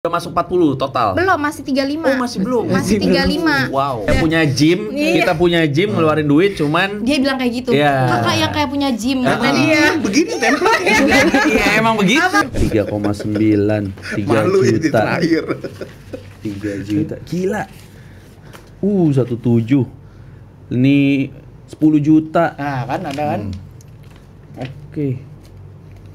Udah masuk 40 total? Belum, masih 35. Oh, masih belum? Masih 35. Wow. Yang punya gym, kita punya gym ngeluarin duit cuman Dia bilang kayak gitu. Iya. Kakak yang kayak punya gym kata dia. Iya, begini template. iya emang begitu. 3,9 3 Malu ini juta. terakhir. 3 juta. Gila. 17. Ini 10 juta. Nah kan ada kan. Oke.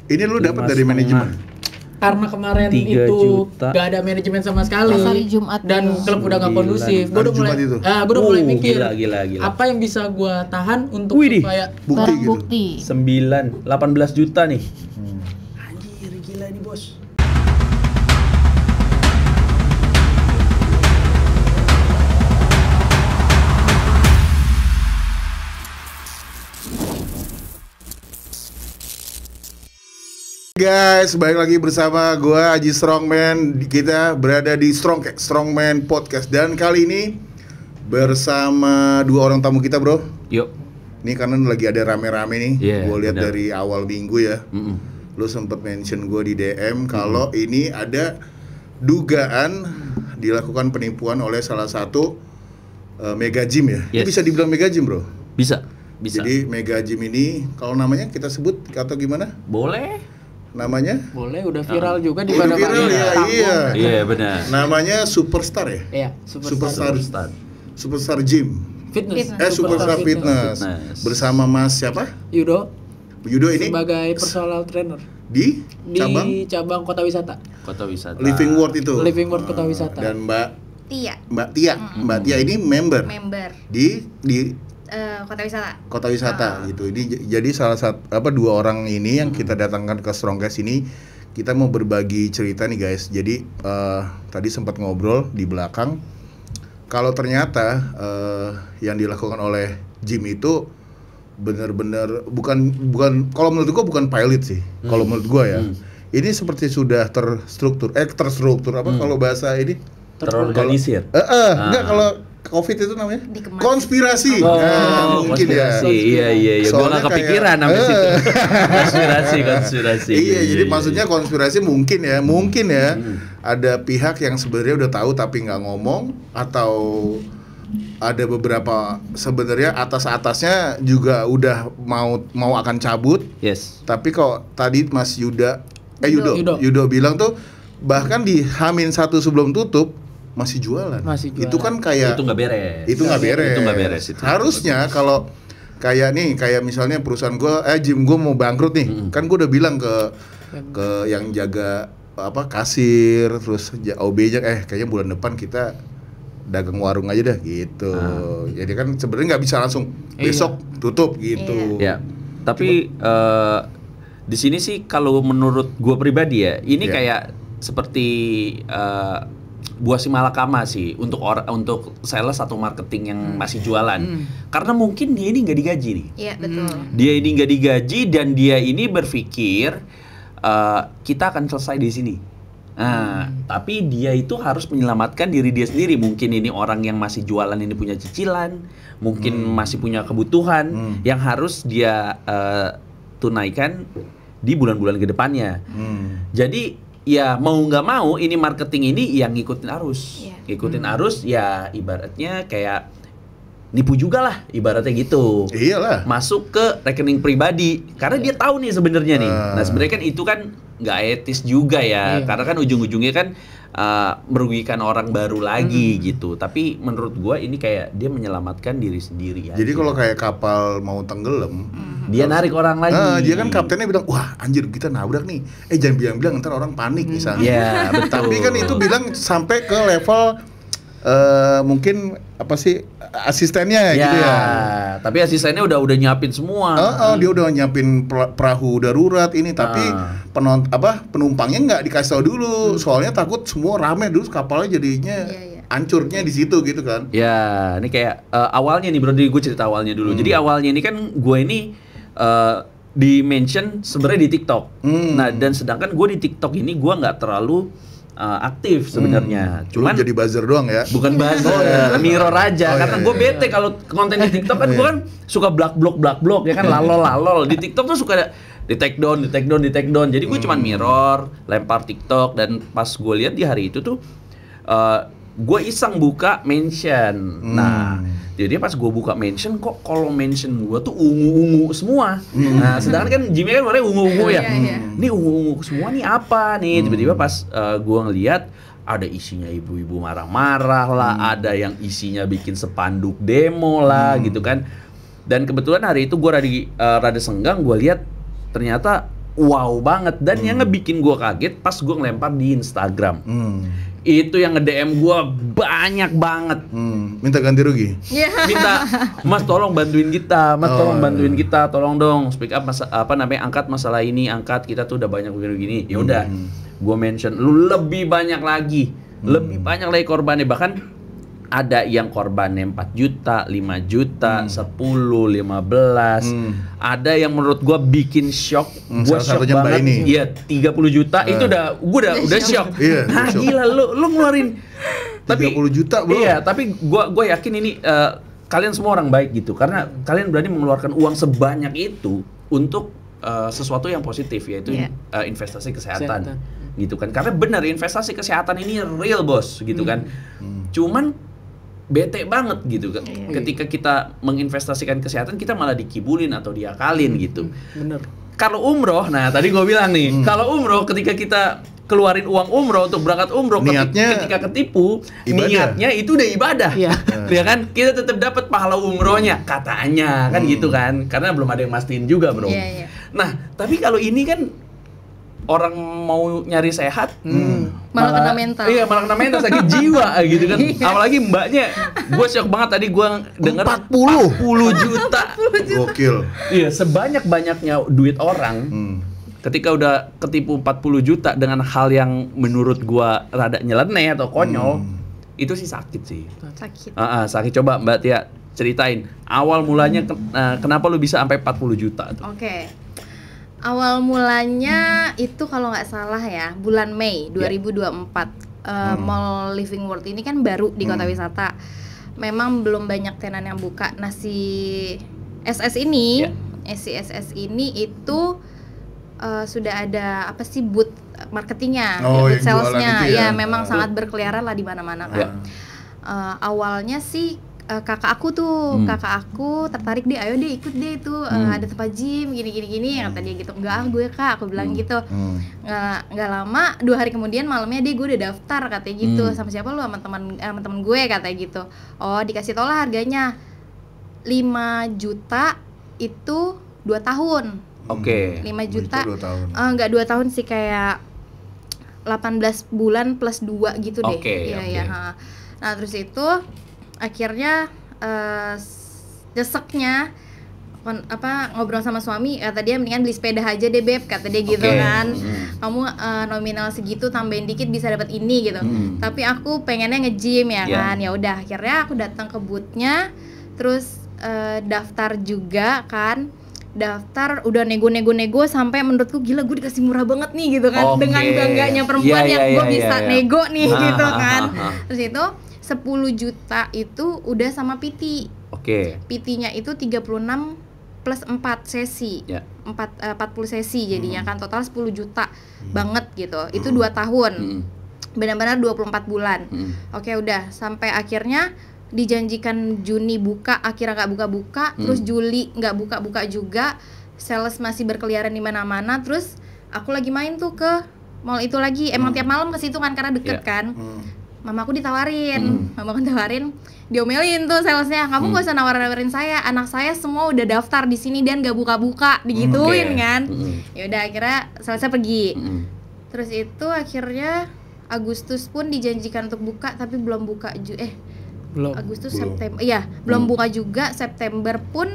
Ini lu dapat 5,5. dari manajemen. Karena kemarin 3 itu juta. gak ada manajemen sama sekali. Pas hari Jumat dan itu. klub udah gak kondusif. Gue udah Hari mulai, Jumat itu? gue udah mulai mikir. Gila. Apa yang bisa gue tahan untuk Widih. supaya Bukti Barang gitu. bukti. 9 18 juta nih. Anjir, gila nih, Bos. Guys, balik lagi bersama gua Aji Strongman. Kita berada di Strongman Podcast. Dan kali ini bersama dua orang tamu kita, bro. Yuk. Ini karena lagi ada rame-rame nih. Iya, Gua lihat benar. dari awal minggu ya. Lu sempet mention gua di DM kalau ini ada dugaan dilakukan penipuan oleh salah satu mega gym ya. Ini Yes. bisa dibilang mega gym, bro. Bisa. Jadi mega gym ini kalau namanya kita sebut atau gimana? Boleh. Namanya? boleh udah viral juga di Udah mana-mana. viral ya, iya. Iya, benar. Namanya Superstar ya? Iya, Superstar. Superstar. Superstar Gym. Fitness. Superstar Fitness. Fitness. Bersama Mas siapa? Yudo Yudo ini sebagai personal trainer di di cabang cabang Kota Wisata. Kota wisata. Living World itu. Living World Kota Wisata. Dan Mbak Tia, Tia. Mbak Tia ini member member di Kota Wisata. Kota Wisata gitu. Ini jadi salah satu dua orang ini yang kita datangkan ke Strongcast ini, kita mau berbagi cerita nih guys. Jadi tadi sempat ngobrol di belakang kalau ternyata yang dilakukan oleh Jim itu benar-benar bukan kalau menurut gua bukan pilot sih. Kalau menurut gua ya. Ini seperti sudah terstruktur apa kalau bahasa ini? Terorganisir. Enggak, kalau COVID itu namanya Dikemas. konspirasi. Oh, Mungkin ya. konspirasi. Iya. Gua Soalnya nggak kepikiran sampai situ. Konspirasi. Iya, jadi maksudnya konspirasi mungkin ya, ada pihak yang sebenarnya udah tahu tapi nggak ngomong, atau ada beberapa sebenarnya atasnya juga udah mau akan cabut. Yes. Tapi kok tadi Mas Yudo Yudo. bilang tuh bahkan di H-1 sebelum tutup masih jualan. Masih jualan. Itu kan kayak Itu nggak beres. itu nggak beres. Itu nggak beres itu. Harusnya kalau kayak misalnya perusahaan gue, gym gue mau bangkrut nih, kan gue udah bilang ke yang jaga kasir, terus OB-nya kayaknya bulan depan kita dagang warung aja dah gitu. Jadi kan sebenarnya nggak bisa langsung besok tutup gitu. Ya. Tapi di sini sih kalau menurut gue pribadi ya, ini kayak seperti buah si malakama sih untuk sales atau marketing yang masih jualan. Karena mungkin dia ini nggak digaji nih. Iya, betul. Dia ini nggak digaji dan dia ini berpikir kita akan selesai di sini. Nah, tapi dia itu harus menyelamatkan diri dia sendiri. Mungkin ini orang yang masih jualan ini punya cicilan, mungkin masih punya kebutuhan yang harus dia tunaikan di bulan-bulan ke depannya. Jadi ya mau nggak mau ini marketing ini yang ngikutin arus. Iya. Ngikutin arus ya ibaratnya kayak nipu juga lah ibaratnya gitu. Iyalah. Masuk ke rekening pribadi karena dia tahu nih sebenarnya nih. Nah, sebenarnya kan itu kan nggak etis juga ya. Karena kan ujung-ujungnya kan merugikan orang baru lagi gitu. Tapi menurut gua ini kayak dia menyelamatkan diri sendiri aja. Jadi kalau kayak kapal mau tenggelam, dia narik orang lagi. dia kan kaptennya bilang, wah anjir kita nabrak nih. Jangan bilang ntar orang panik misalnya. Iya, betul. Tapi kan itu bilang sampai ke level mungkin asistennya gitu ya. Tapi asistennya udah nyiapin semua. Dia udah nyiapin perahu darurat ini, tapi penumpangnya nggak dikasih tahu dulu, soalnya takut semua rame dulu kapalnya jadinya hancurnya di situ gitu kan. Ya, ini kayak awalnya nih bro, gue cerita awalnya dulu. Jadi awalnya ini kan gue ini di mention sebenarnya di TikTok. Nah, dan sedangkan gue di TikTok ini gue nggak terlalu aktif sebenarnya. Cuman jadi buzzer doang ya. Bukan buzzer, mirror aja. Karena gue bete kalau konten di TikTok kan gue kan suka blok ya kan, lalol. Di TikTok tuh suka di take down. Jadi gue cuman mirror, lempar TikTok, dan pas gue lihat di hari itu tuh gue iseng buka mention. Nah, jadi pas gue buka mention, kok kalau mention gue tuh ungu-ungu semua. Nah, sedangkan kan Jimmy kan warnanya ungu-ungu ya. Ini ungu-ungu semua nih apa nih? Tiba-tiba pas gue ngeliat ada isinya ibu-ibu marah-marah lah, ada yang isinya bikin spanduk demo lah gitu kan. Dan kebetulan hari itu gue rada senggang, gue lihat ternyata wow banget. Dan yang ngebikin gue kaget pas gue ngelempar di Instagram. Itu yang nge-DM gue banyak banget. Minta ganti rugi? Minta, Mas tolong bantuin kita, tolong dong speak up, angkat masalah ini, kita tuh udah banyak begini. Ya udah, gue mention lu lebih banyak lagi korbannya. Bahkan ada yang korbannya 4 juta, 5 juta, 10, 15. Ada yang menurut gua bikin shock. Gua shock banget. Iya, 30 juta itu gua udah shock. Nah, gila lu ngeluarin 30 juta, Bro. Iya, tapi gua yakin ini kalian semua orang baik gitu, karena kalian berani mengeluarkan uang sebanyak itu untuk sesuatu yang positif, yaitu investasi kesehatan. Gitu kan. Karena benar investasi kesehatan ini real, Bos, gitu kan. Cuman bete banget gitu kan. Ketika kita menginvestasikan kesehatan, kita malah dikibulin atau diakalin gitu. Bener. Kalau umroh, nah tadi gue bilang nih, kalau umroh ketika kita keluarin uang umroh untuk berangkat umroh, ketika ketipu, niatnya itu udah ibadah. Ya kan? Kita tetap dapat pahala umrohnya katanya, kan gitu kan. Karena belum ada yang mastiin juga, Bro. Nah, tapi kalau ini kan orang mau nyari sehat, malah kena mental. Iya, malah kena mental, sakit jiwa gitu kan. Apalagi mbaknya, gue shock banget tadi gue denger 40 juta. Gokil. Iya, sebanyak-banyaknya duit orang. Ketika udah ketipu 40 juta dengan hal yang menurut gue rada nyeleneh atau konyol, itu sih sakit sih. Sakit. Coba Mbak Tia ceritain awal mulanya kenapa lu bisa sampai 40 juta tuh. Oke. Awal mulanya itu kalau nggak salah ya bulan Mei 2024. Mall Living World ini kan baru di Kota Wisata. Memang belum banyak tenan yang buka. Nah, si SS ini, SCSS ini itu sudah ada booth marketingnya, booth salesnya. Ya, memang sangat berkeliaran lah di mana-mana kan. Awalnya sih kakak aku tertarik deh, ayo deh ikut deh itu ada tempat gym gini kata dia gitu. Enggak, gue Kak, aku bilang gitu. Nggak lama 2 hari kemudian malamnya dia gue udah daftar katanya gitu. Sama siapa lu? Sama teman gue katanya gitu. Oh, dikasih tau lah harganya 5 juta itu 2 tahun. Oke. 5 juta. Enggak 2 tahun sih, kayak 18 bulan plus 2 gitu deh. Iya. Nah, terus itu akhirnya deseknya ngobrol sama suami, kata dia mendingan beli sepeda aja deh Beb, kata dia gitu kan. Kamu nominal segitu tambahin dikit bisa dapat ini gitu. Tapi aku pengennya nge-gym ya kan. Ya udah, akhirnya aku datang ke booth-nya, terus daftar juga kan. Daftar udah nego sampai menurutku gila, gue dikasih murah banget nih gitu kan. Dengan bangganya perempuan yang gue bisa nego nih gitu kan. Terus itu 10 juta itu udah sama PT. PT-nya itu 36 plus 4 sesi. 40 sesi jadinya kan, total 10 juta banget gitu. Itu 2 tahun. Benar-benar 24 bulan. Oke, udah sampai akhirnya dijanjikan Juni buka, akhirnya nggak buka-buka. Terus Juli nggak buka-buka juga. Sales masih berkeliaran di mana-mana. Terus aku lagi main tuh ke mall itu lagi. Emang tiap malam ke situ kan karena deket kan. Mamaku ditawarin, diomelin tuh salesnya, kamu gak usah nawarin saya, anak saya semua udah daftar di sini dan gak buka-buka, digituin kan. Ya udah, akhirnya salesnya pergi. Terus itu akhirnya Agustus pun dijanjikan untuk buka, tapi belum buka September, belum buka juga. September pun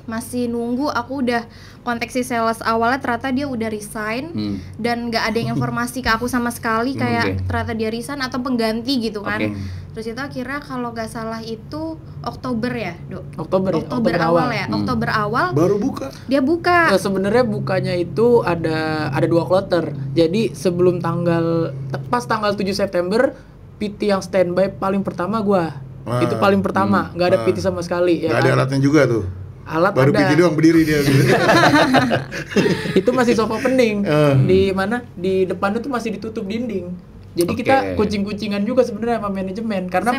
masih nunggu. Aku udah kontak si sales awalnya, ternyata dia udah resign dan nggak ada informasi ke aku sama sekali, kayak ternyata dia resign atau pengganti gitu kan. Terus itu akhirnya kalau nggak salah itu Oktober ya, Oktober awal ya. Oktober awal baru buka. Dia buka. Sebenarnya bukanya itu ada 2 kloter. Jadi sebelum pas tanggal 7 September PT yang standby paling pertama gua. Itu paling pertama, nggak ada PT sama sekali. Nggak ada alatnya juga tuh. Alat Baru ada. pikir doang berdiri dia gitu. Itu masih sofa pening. Di mana? Di depan itu masih ditutup dinding. Jadi kita kucing-kucingan juga sebenarnya sama manajemen karena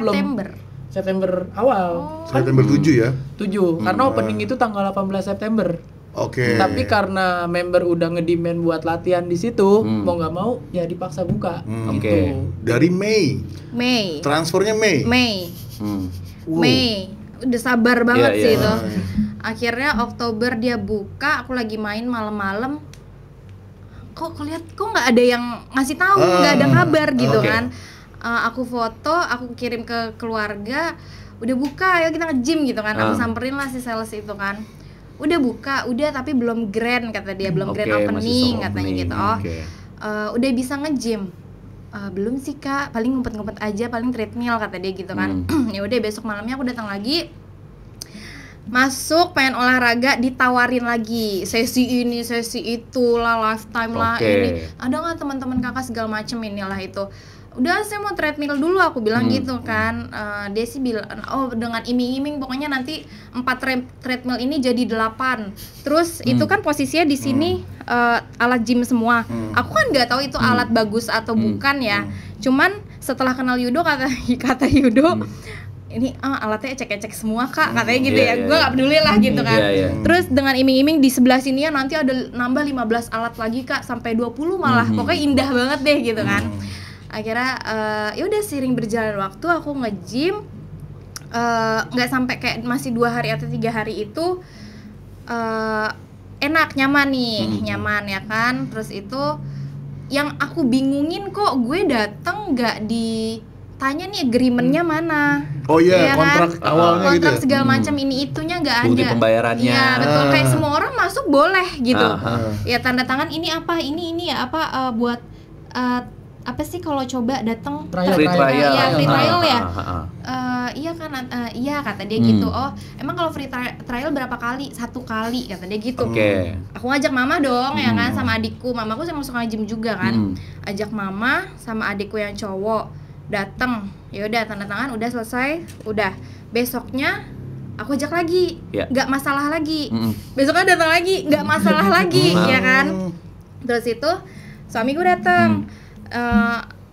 September awal. September 7 ya. 7. Karena opening itu tanggal 18 September. Oke. Tapi karena member udah ngedemand buat latihan di situ, mau nggak mau ya dipaksa buka. Gitu. Dari Mei. Transfernya Mei. Mei. Udah sabar banget Iya, sih iya. itu. Akhirnya Oktober dia buka, aku lagi main malam-malam. Kok nggak ada yang ngasih tahu, nggak ada kabar gitu kan. Aku foto, aku kirim ke keluarga, udah buka, ayo kita nge-gym gitu kan. Aku samperin lah si sales itu kan. Udah buka, udah tapi belum grand kata dia, belum grand opening katanya gitu. Udah bisa nge-gym. Belum sih Kak, paling ngumpet-ngumpet aja, paling treadmill kata dia gitu kan. Ya udah besok malamnya aku datang lagi. Masuk pengen olahraga, ditawarin lagi sesi ini, sesi itu lah, lifetime lah ini. Ada nggak teman-teman Kakak segala macem inilah itu. Udah saya mau treadmill dulu aku bilang gitu kan. Dia sih bilang dengan iming-iming pokoknya nanti 4 treadmill ini jadi 8. Terus itu kan posisinya di sini alat gym semua. Aku kan nggak tahu itu alat bagus atau bukan ya. Cuman setelah kenal Yudo kata Yudo ini alatnya ecek-ecek semua Kak katanya gitu ya. Gue nggak peduli lah gitu kan. Terus dengan iming-iming di sebelah sini ya nanti ada nambah 15 alat lagi Kak sampai 20 malah. Pokoknya indah banget deh gitu kan. Akhirnya ya udah seiring berjalan waktu aku nge-gym nggak sampai kayak masih 2 hari atau 3 hari itu enak, nyaman nih, nyaman ya kan. Terus itu yang aku bingungin kok gue datang nggak ditanya nih agreementnya mana. Oh iya, ya kontrak kan? awalnya gitu Kontrak ya? segala macam ini itunya nggak ada. Bukti pembayarannya. Iya betul, kayak semua orang masuk boleh gitu. Aha. Ya tanda tangan ini apa, ini ya apa buat apa sih kalau coba datang Free trial. ya free trial ya. Ah. Iya kan, iya kata dia gitu. Oh emang kalau free trial berapa kali? 1 kali kata dia gitu. Aku ngajak mama dong ya kan sama adikku. Mamaku sama suka gym juga kan. Ajak mama sama adikku yang cowok datang. Ya udah tanda tangan, udah selesai. Udah besoknya aku ajak lagi, nggak masalah lagi. Besoknya datang lagi, nggak masalah lagi, ya kan. Terus itu suamiku datang.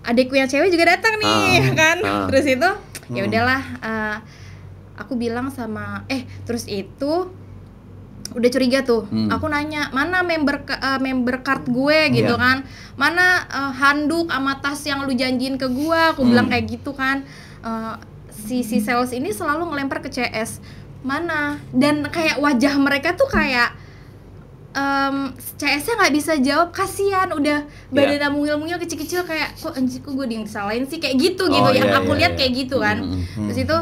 Adikku yang cewek juga datang nih kan. Terus itu ya udahlah aku bilang sama terus itu udah curiga tuh. Aku nanya mana member card gue gitu kan, mana handuk sama tas yang lu janjiin ke gue. Aku bilang kayak gitu kan. Si sales ini selalu ngelempar ke CS mana, dan kayak wajah mereka tuh kayak CS-nya nggak bisa jawab, kasihan udah badannya mungil-mungil kecil-kecil kayak kok anjir kok gue disalahin sih kayak gitu yang aku lihat kayak gitu kan. Terus itu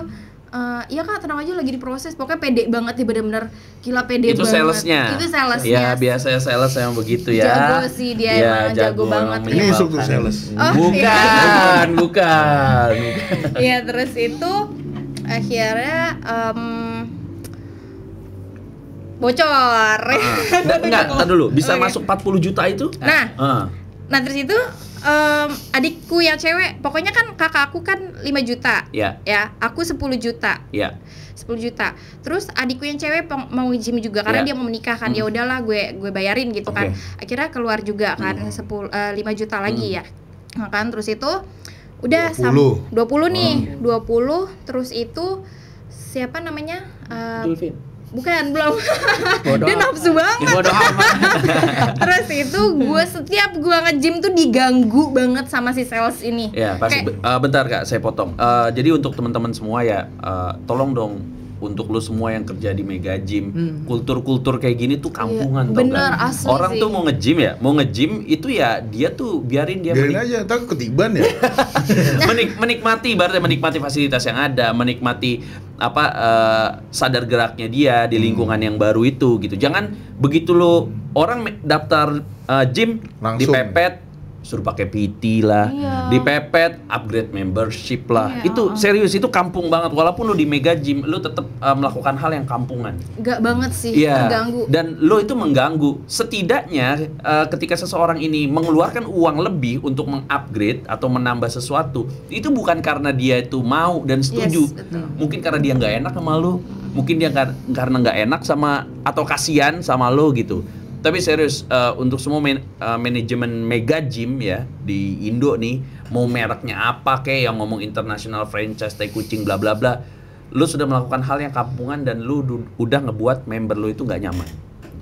iya Kak tenang aja lagi diproses, pokoknya pede banget ya, bener-bener gila pede itu banget. Salesnya. Itu salesnya. Ya biasanya sales yang begitu ya. Jago sih dia, emang jago banget. Ini instruktur sales. Bukan. Iya terus itu akhirnya bocor. Enggak, dulu bisa masuk 40 juta itu? Nah terus itu adikku yang cewek, pokoknya kan kakak aku kan 5 juta. Ya, aku 10 juta. 10 juta. Terus adikku yang cewek mau gym juga karena dia mau menikah kan. Ya udahlah gue bayarin gitu kan. Akhirnya keluar juga kan 5 juta lagi ya. Nah kan terus itu udah 20 nih. 20 terus itu siapa namanya? Julvin. Bukan, belum. Dia nafsu banget. Terus itu setiap gue nge-gym tuh diganggu banget sama si sales ini. Ya, pasti. Bentar Kak, saya potong. Jadi untuk teman-teman semua ya, tolong dong untuk lu semua yang kerja di Mega Gym, kultur-kultur kayak gini tuh kampungan, tau bener, gak? asli Orang sih. tuh mau nge-gym itu ya dia tuh biarin aja, ntar ketiban ya. menikmati, ibaratnya menikmati fasilitas yang ada, menikmati sadar geraknya dia di lingkungan yang baru itu gitu. Jangan begitu lo orang daftar gym langsung dipepet suruh pakai PT lah, dipepet upgrade membership lah. Itu serius, itu kampung banget. Walaupun lu di Mega Gym, lu tetap melakukan hal yang kampungan. Enggak banget sih, mengganggu. Dan lu itu mengganggu. Setidaknya ketika seseorang ini mengeluarkan uang lebih untuk mengupgrade atau menambah sesuatu, itu bukan karena dia itu mau dan setuju. Mungkin karena dia nggak enak sama lu, Mungkin dia karena nggak enak sama atau kasihan sama lo gitu. Tapi serius, untuk semua manajemen mega gym ya di Indo nih, mau mereknya apa kayak yang ngomong international franchise tai kucing bla bla bla, lu sudah melakukan hal yang kampungan dan lu udah ngebuat member lu itu nggak nyaman.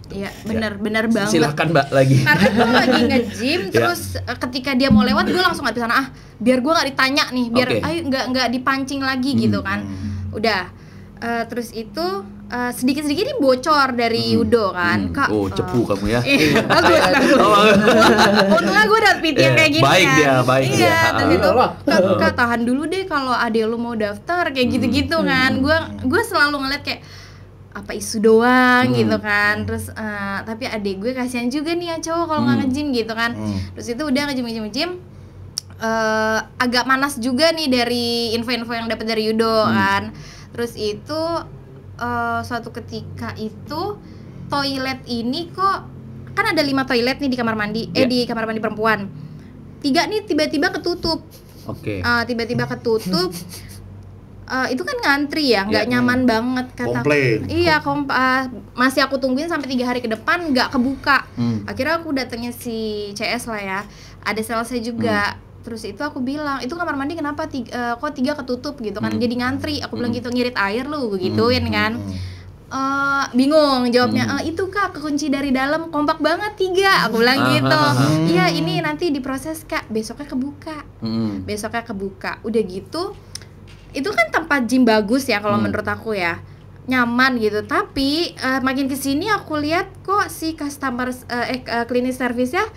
Iya, benar banget. Silahkan Mbak lagi. Karena gue lagi nge-gym, terus ketika dia mau lewat gue langsung nggak di sana, biar gue nggak ditanya nih, biar ayo nggak dipancing lagi gitu kan. Udah, terus itu sedikit-sedikit ini bocor dari Yudo kan. Kak, cepu kamu ya. Bagus. Untungnya gue dapet PT yang kayak gini baik kan. Dia, baik dia. Iya, terus itu Kak tahan dulu deh kalau adek lu mau daftar kayak gitu-gitu kan. Gue selalu ngeliat kayak apa isu doang gitu kan. Terus tapi adek gue kasihan juga nih yang cowok kalau nggak nge-gym gitu kan. Terus itu udah nge-gym agak manas juga nih dari info-info yang dapat dari Yudo kan. Terus itu suatu ketika itu toilet ini kok kan ada 5 toilet nih di kamar mandi di kamar mandi perempuan. 3 nih tiba-tiba ketutup. Tiba-tiba ketutup. Itu kan ngantri ya, nggak nyaman banget kata. Iya, masih aku tungguin sampai 3 hari ke depan nggak kebuka. Akhirnya aku datengnya si CS lah ya, ada salesnya juga. Terus itu aku bilang, itu kamar mandi kenapa kok 3 ketutup gitu kan, jadi ngantri. Aku bilang gitu, ngirit air lu begituin kan. Bingung jawabnya, itu Kak kekunci dari dalam, kompak banget 3. Aku bilang gitu. Iya, ini nanti diproses Kak, besoknya kebuka. Udah gitu, itu kan tempat gym bagus ya kalau menurut aku ya, nyaman gitu. Tapi makin kesini aku lihat kok si customer cleaning service-nya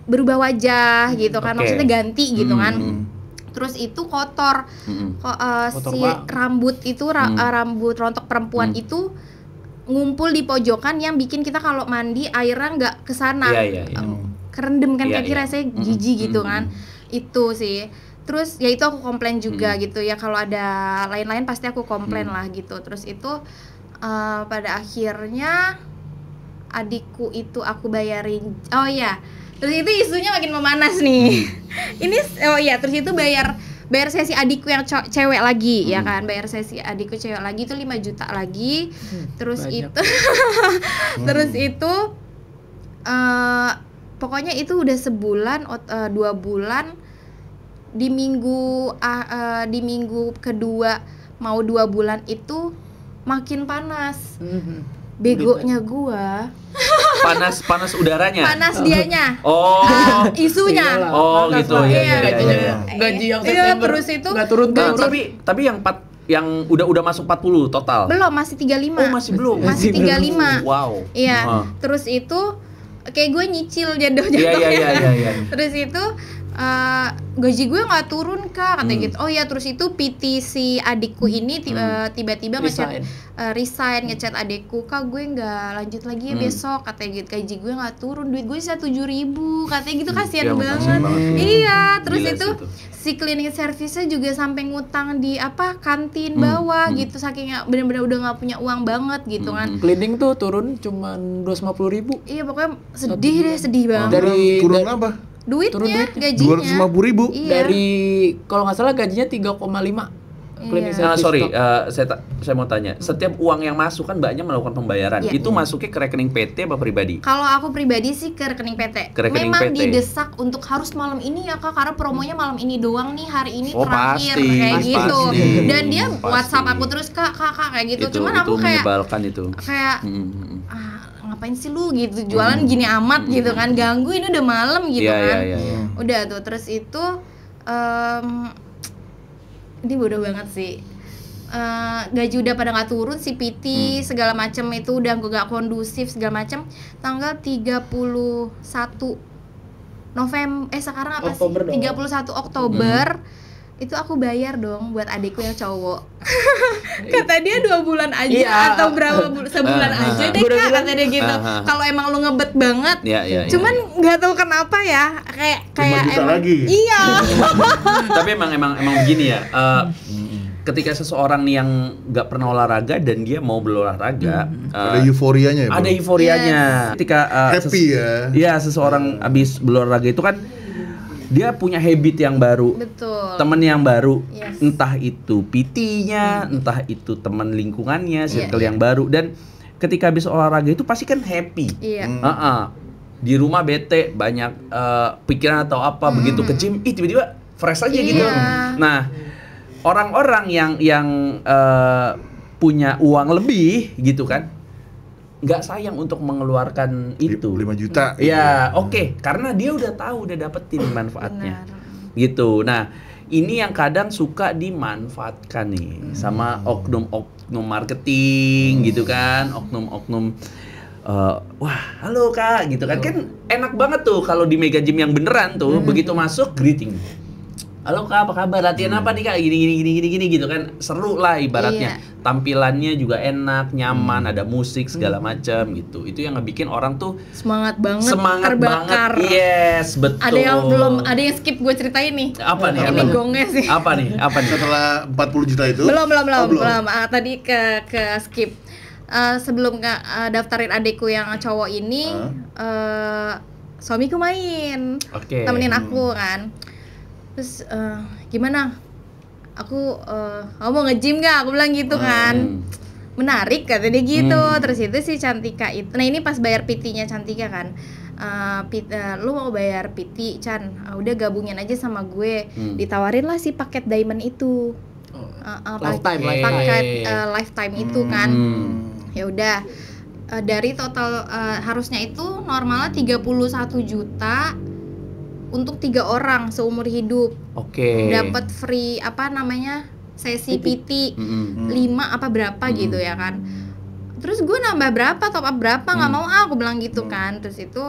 berubah wajah gitu kan, maksudnya ganti gitu kan. Terus itu kotor, si rambut itu rambut rontok perempuan itu ngumpul di pojokan yang bikin kita kalau mandi airnya nggak kesana, kerendam kan, kira-kira saya jijik gitu kan. Itu sih. Terus ya itu aku komplain juga gitu ya, kalau ada lain-lain pasti aku komplain lah gitu. Terus itu pada akhirnya adikku itu aku bayarin, terus itu isunya makin memanas nih. Ini terus itu bayar sesi adikku yang cewek lagi ya kan, bayar sesi adikku cewek lagi itu 5 juta lagi. Terus banyak. Terus itu pokoknya itu udah sebulan 2 bulan. Di minggu kedua mau 2 bulan itu makin panas. Begonya gua. Panas udaranya. Panas dianya. Isunya. Gitu ya. Gaji yang September terus itu enggak turun. Tapi yang udah masuk 40 total. Belum, masih 35. Masih belum. Masih 35. Wow. Iya. Terus itu kayak gue nyicil jatuhnya. Iya. Terus itu gaji gue nggak turun Kak, katanya gitu. Terus itu PT si adikku ini tiba-tiba ngechat ngechat adikku, Kak gue nggak lanjut lagi ya besok, katanya gitu. Gaji gue nggak turun, duit gue 7.000, katanya gitu. Kasian banget. Iya, terus itu si cleaning service-nya juga sampai ngutang di kantin bawah gitu, saking benar-benar udah nggak punya uang banget gitu kan. Cleaning tuh turun cuman 250.000. Iya, pokoknya sedih banget. Turun apa? Duitnya, gajinya 250.000. Iya. Dari kalau nggak salah gajinya 3,5. Sorry, saya mau tanya. Setiap uang yang masuk kan mbaknya melakukan pembayaran. Itu masuknya ke rekening PT apa pribadi? Kalau aku pribadi sih ke rekening PT. Memang didesak untuk harus malam ini ya Kak, karena promonya malam ini doang nih, hari ini terakhir kayak gitu. Dan dia WhatsApp aku terus Kak kayak gitu. Cuman aku kayak menyebalkan itu. Kayak ngapain sih lu gitu, jualan gini amat gitu kan, ganggu, ini udah malam gitu kan. Udah tuh, terus itu ini bodoh banget sih. Gaji udah pada nggak turun, si PT segala macem itu udah nggak kondusif segala macem. Tanggal 31 November sekarang apa Oktober sih? 31 Oktober itu aku bayar dong buat adikku yang cowok. Kata dia 2 bulan aja atau sebulan aja deh Kak, kata dia gitu. Kalau emang lu ngebet banget, cuman nggak tahu kenapa ya, kayak emang lagi. Iya. Tapi emang begini ya. Ketika seseorang yang nggak pernah olahraga dan dia mau berolahraga, ada euforianya ya, ada euforianya. Ketika happy seseorang habis berolahraga itu kan dia punya habit yang baru, Betul. temen yang baru, Yes. entah itu PT-nya, entah itu teman lingkungannya, circle yang baru, dan ketika habis olahraga itu pasti kan happy. Iya. Di rumah bete, banyak pikiran atau apa, begitu ke gym, tiba-tiba fresh aja gitu. Nah, orang-orang yang punya uang lebih gitu kan, nggak sayang untuk mengeluarkan itu 5 juta. ya oke, karena dia udah tahu, udah dapetin manfaatnya. Gitu. Nah, ini yang kadang suka dimanfaatkan nih sama oknum-oknum marketing gitu kan, oknum-oknum wah, halo Kak gitu kan. Kan enak banget tuh kalau di Mega Gym yang beneran tuh, begitu masuk greeting. Halo Kak, apa kabar? Latihan apa nih Kak? Gini gitu kan. Seru lah ibaratnya. Tampilannya juga enak, nyaman, ada musik segala macam gitu. Itu yang ngebikin orang tuh semangat banget, banget. terbakar. Yes, betul. Ada yang skip gue ceritain nih. Apa nih? Ini gongnya sih. Apa nih? Setelah 40 juta itu? Belum. Tadi ke skip. Sebelum daftarin adekku yang cowok ini, suamiku main. Temenin aku kan. Terus gimana? Kamu mau nge-gym gak? Aku bilang gitu kan. Menarik kata dia gitu. Terus itu si Cantika itu. Nah, ini pas bayar PT-nya Cantika kan. Lu mau bayar PT, Chan? Udah gabungin aja sama gue. Ditawarin lah si paket diamond itu. Paket lifetime itu kan. Ya udah. Dari total harusnya itu normalnya 31 juta untuk 3 orang seumur hidup. Dapat free sesi PT 5 apa berapa gitu ya kan. Terus gue nambah berapa, top up berapa, nggak mau aku bilang gitu kan. Terus itu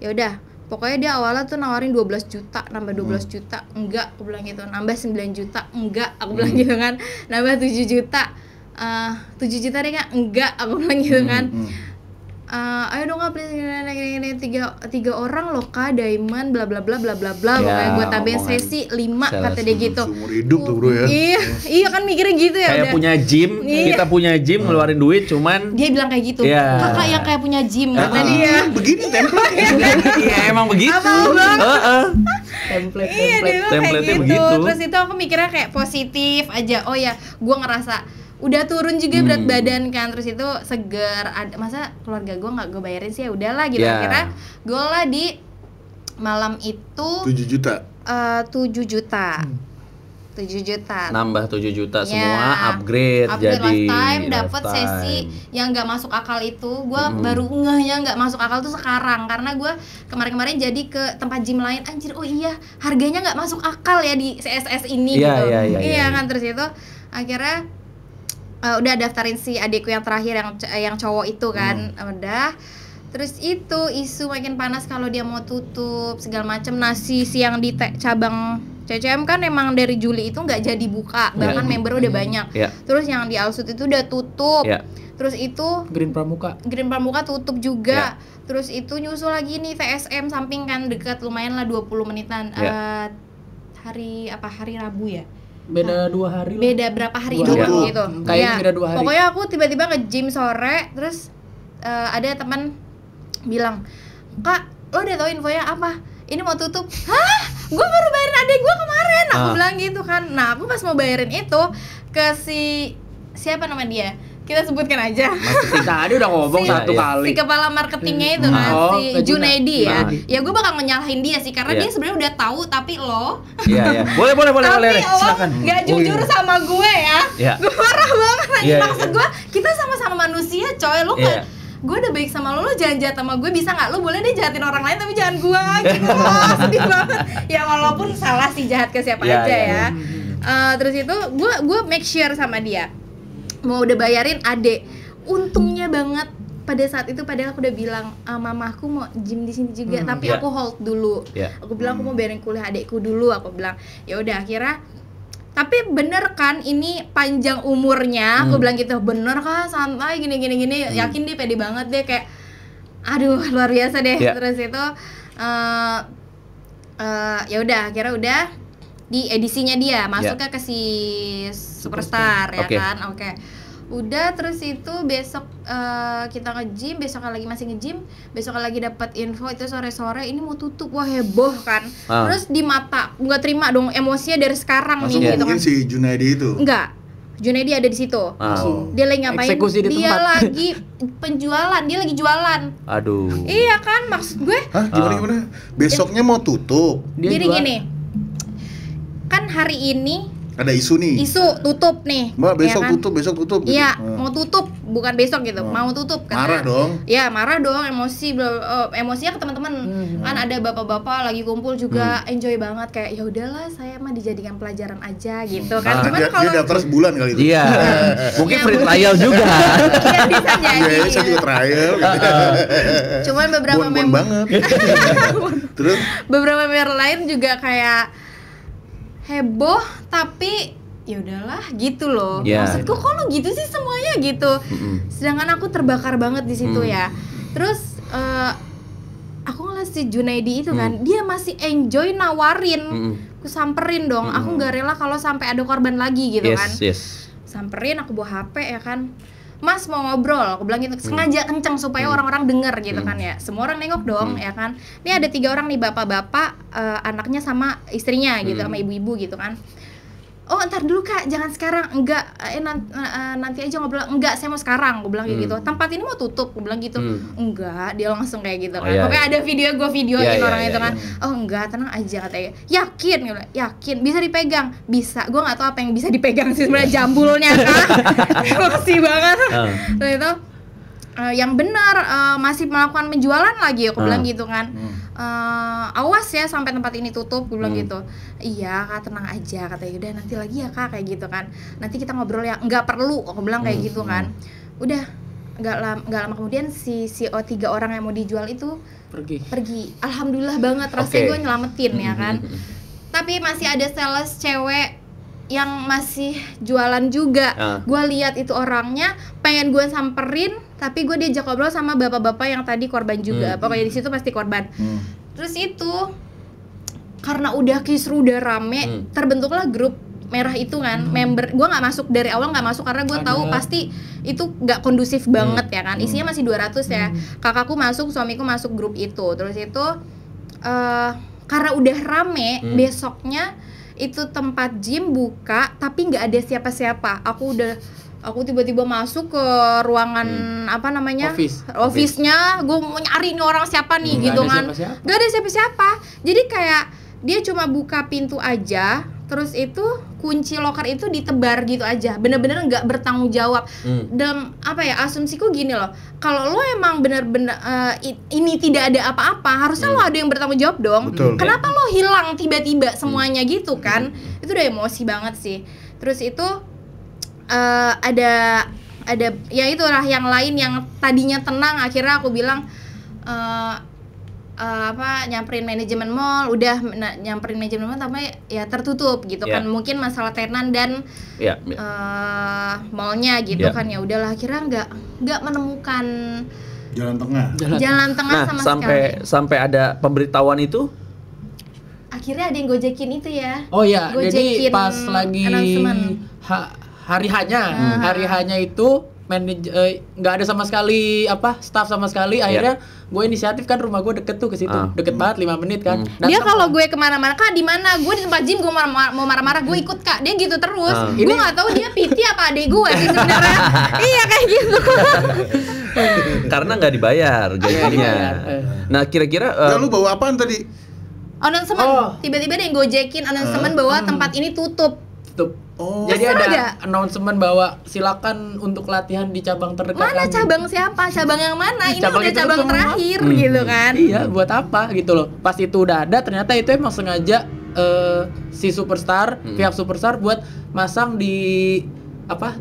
ya udah, pokoknya dia awalnya tuh nawarin 12 juta, nambah 12 juta, enggak, aku bilang gitu. Nambah 9 juta, enggak, aku bilang gitu kan. Nambah 7 juta, 7 juta deh Kak, enggak, aku bilang gitu kan. Ayo dong Kak, please, ini tiga orang loh Kak, diamond bla bla bla bla bla bla. Pokoknya gue tambahin sesi 5 kata dia gitu. Seumur hidup tuh bro ya. Iya kan mikirnya gitu ya. Kayak udah. punya gym, kita punya gym ngeluarin duit cuman dia bilang kayak gitu. Kakak yang kayak punya gym kata dia. Begini template. Iya emang begitu. Template-nya begitu. Terus itu aku mikirnya kayak positif aja. Oh ya, gue ngerasa udah turun juga berat badan kan, terus itu seger. Masa keluarga gue nggak gue bayarin sih, ya udahlah gitu. Akhirnya gue lah di malam itu 7 juta. 7 juta. 7 juta. Nambah 7 juta semua, upgrade jadi lifetime, dapat sesi yang nggak masuk akal itu. Gue baru ngehnya nggak masuk akal tuh sekarang, karena gue kemarin jadi ke tempat gym lain, anjir, oh iya harganya nggak masuk akal ya di CSS ini gitu. Iya kan, terus itu akhirnya udah daftarin si adikku yang terakhir yang cowok itu kan. Udah. Terus itu isu makin panas kalau dia mau tutup segala macem. Nasi siang di cabang CCM kan emang dari Juli itu nggak jadi buka, bahkan member udah banyak. Terus yang di Alsut itu udah tutup. Terus itu Green Pramuka tutup juga. Terus itu nyusul lagi nih TSM samping kan, dekat lumayan lah 20 menitan. Hari Rabu ya? Beda 2 hari lah. Beda berapa hari juga gitu. Kayaknya beda 2 hari. Pokoknya aku tiba-tiba nge-gym sore, terus ada teman bilang, "Kak, lo udah tahu infonya apa? Ini mau tutup." Hah? Gue baru bayarin adek gue kemarin. Aku bilang gitu kan. Nah, aku pas mau bayarin itu ke siapa nama dia? Kita sebutkan aja. Marketing tadi udah ngomong satu kali. Si kepala marketingnya itu kan, si Junaidi ya. Ya gue bakal nyalahin dia sih, karena dia sebenarnya udah tahu, tapi lo Boleh tapi silakan. Gak jujur sama gue ya. Gue marah banget lagi. Maksud gue, kita sama-sama manusia coy. Lo gak, gue udah baik sama lo jangan jahat sama gue, bisa nggak? Lo boleh deh jahatin orang lain tapi jangan gue gitu. Sedih banget. Ya walaupun salah sih, jahat ke siapa aja ya. Terus itu gue make sure sama dia, mau udah bayarin adek. Untungnya banget pada saat itu, padahal aku udah bilang mamaku mau gym di sini juga, tapi aku hold dulu. Aku bilang aku mau bayarin kuliah adekku dulu. Aku bilang ya udah, akhirnya tapi bener kan ini panjang umurnya. Aku bilang gitu, bener kan, santai gini yakin dia pede banget deh, kayak aduh luar biasa deh. Terus itu ya udah, akhirnya udah di edisinya dia masuk ke si Superstar ya kan. Udah, terus itu besok kita nge-gym, besok lagi masih nge-gym, besok lagi dapat info itu sore-sore ini mau tutup. Wah, heboh kan. Terus di mata nggak terima dong, emosinya dari sekarang langsung nih gitu kan. si Junaidi itu. Enggak. Junaidi ada di situ. Dia lagi ngapain? Eksekusi di dia tempat. lagi penjualan, dia lagi jualan. Aduh. Iya kan, maksud gue. Hah, gimana? Besoknya mau tutup. Jadi gini. Kan hari ini ada isu nih. Isu tutup nih. Mbak, besok ya kan? besok tutup. Gitu. Iya, mau tutup, bukan besok gitu. Mau tutup kan. Marah dong. Iya, marah dong, emosinya ke teman-teman. Kan ada bapak-bapak lagi kumpul juga, enjoy banget kayak ya udahlah saya mah dijadikan pelajaran aja gitu kan. Cuman dia daftar sebulan kali itu. Iya. Mungkin free trial juga. Iya, bisa jadi. Iya, saya juga trial gitu. Cuman beberapa member banget. Terus beberapa member lain juga kayak heboh tapi ya udahlah gitu loh. Maksudku kok lu gitu sih semuanya gitu. Sedangkan aku terbakar banget di situ ya. Terus aku ngeliat si Junaidi itu kan, dia masih enjoy nawarin. Aku samperin dong. Aku nggak rela kalau sampai ada korban lagi gitu kan. Samperin, aku bawa HP ya kan. Mas mau ngobrol, aku bilang gitu, sengaja kenceng supaya orang-orang denger gitu kan ya. Semua orang nengok dong ya kan. Ini ada 3 orang nih, bapak-bapak, anaknya sama istrinya gitu, sama ibu-ibu gitu kan. Oh ntar dulu kak, jangan sekarang, enggak, nanti aja ngobrol, enggak saya mau sekarang, gue bilang kayak gitu. Tempat ini mau tutup, gue bilang gitu. Enggak, dia langsung kayak gitu kan. Pokoknya ada video, gue videoin orang itu kan. Oh enggak, tenang aja katanya. Yakin, gue bilang, yakin, bisa dipegang, bisa. Gue nggak tahu apa yang bisa dipegang sih sebenarnya, jambulnya kan. Makasih banget. Terus itu yang benar masih melakukan penjualan lagi, aku bilang gitu kan. Awas ya sampai tempat ini tutup, gue bilang gitu. Iya kak, tenang aja katanya. Udah nanti lagi ya kak, kayak gitu kan. Nanti kita ngobrol ya, nggak perlu, aku bilang kayak gitu kan. Udah nggak lama kemudian si 3 orang yang mau dijual itu pergi. Alhamdulillah banget, rasanya gue nyelamatin ya kan. Tapi masih ada sales cewek yang masih jualan juga. Gue lihat itu orangnya, pengen gue samperin, tapi gue diajak ngobrol sama bapak-bapak yang tadi korban juga. Pokoknya di situ pasti korban. Terus itu karena udah kisru, udah rame, terbentuklah grup merah itu kan. Member gue nggak masuk dari awal, nggak masuk karena gue tahu pasti itu nggak kondusif banget ya kan. Isinya masih 200 ya. Kakakku masuk, suamiku masuk grup itu. Terus itu karena udah rame, besoknya itu tempat gym buka tapi nggak ada siapa-siapa. Aku tiba-tiba masuk ke ruangan apa namanya, office-nya, gue mau nyari nih orang siapa nih gitu kan. Nggak ada siapa-siapa. Jadi kayak dia cuma buka pintu aja, terus itu kunci loker itu ditebar gitu aja, bener-bener nggak bertanggung jawab. Dan apa ya, asumsiku gini loh, kalau lo emang bener-bener ini tidak ada apa-apa, harusnya lo ada yang bertanggung jawab dong. Kenapa lo hilang tiba-tiba semuanya gitu kan? Itu udah emosi banget sih. Terus itu ada ya itulah yang lain yang tadinya tenang, akhirnya aku bilang nyamperin manajemen mall, udah nyamperin manajemen mall tapi ya tertutup gitu kan, mungkin masalah tenan dan mallnya gitu kan. Ya udahlah, akhirnya nggak menemukan jalan tengah sama sekali. Sampai ada pemberitahuan itu akhirnya ada yang gojekin itu ya. Oh iya, jadi pas lagi hari hanya itu nggak ada sama sekali staff sama sekali. Akhirnya gue inisiatif kan, rumah gue deket tuh ke situ, deket banget 5 menit kan. Dia kalau gue kemana-mana, kak di mana, gue di tempat gym, gue mau marah-marah, gue ikut kak, dia gitu terus. Gue nggak tahu dia PT apa adek gue sih sebenarnya. Iya kayak gitu. Karena nggak dibayar gajinya. Nah kira-kira lu bawa apaan tadi? Announcement. Tiba-tiba ada yang gojekin announcement bahwa tempat ini tutup. Jadi ada announcement bahwa silakan untuk latihan di cabang terdekat. Mana cabang siapa? Cabang yang mana? Ini udah cabang terakhir gitu kan. Iya, buat apa gitu loh. Pas itu udah ada, ternyata itu emang sengaja si superstar, pihak superstar buat masang di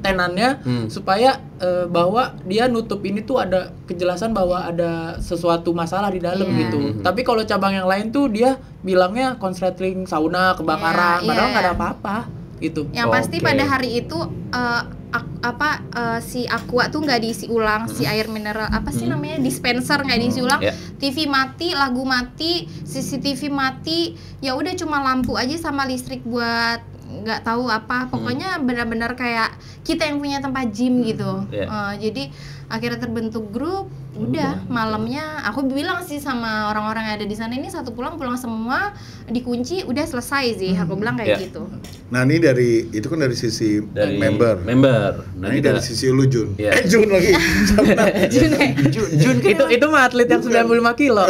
tenannya supaya bahwa dia nutup ini tuh ada kejelasan bahwa ada sesuatu masalah di dalam gitu. Tapi kalau cabang yang lain tuh dia bilangnya konsleting sauna kebakaran, padahal nggak ada apa-apa gitu. Yang pasti pada hari itu si aqua tuh nggak diisi ulang, si air mineral namanya dispenser nggak diisi ulang, TV mati, lagu mati, CCTV mati, ya udah cuma lampu aja sama listrik buat nggak tahu apa, pokoknya benar-benar kayak kita yang punya tempat gym gitu. Jadi akhirnya terbentuk grup. Udah malamnya aku bilang sih sama orang-orang yang ada di sana, ini satu pulang semua, dikunci, udah selesai sih. Aku bilang kayak gitu. Nah ini itu kan dari sisi member. Nah ini dari sisi lu Jun. Jun lagi. Jun itu mah atlet yang 95 kilo.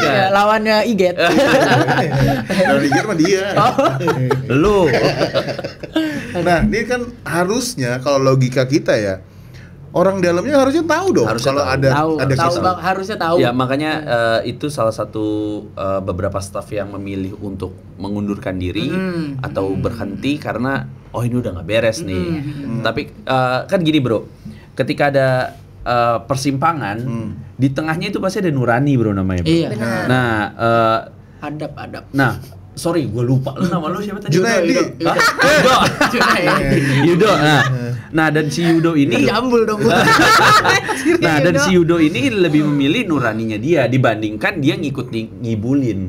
Ya, lawannya Iget. Lawan Iget mah dia. Lu. Nah ini kan harusnya kalau logika kita ya, orang dalamnya harusnya tahu dong kalau ada Bang, harusnya tahu. Ya makanya itu salah satu beberapa staff yang memilih untuk mengundurkan diri atau berhenti karena ini udah nggak beres nih. Tapi kan gini bro, ketika ada persimpangan di tengahnya itu pasti ada nurani bro namanya. Bro. Iya. Nah adab. Nah sorry, gue lupa. Lu nama lu siapa tadi? Yudo. Nah, dan si Yudo ini jambul dong. Nah, dan si Yudo ini lebih memilih nuraninya dia dibandingkan dia ngikut ngibulin.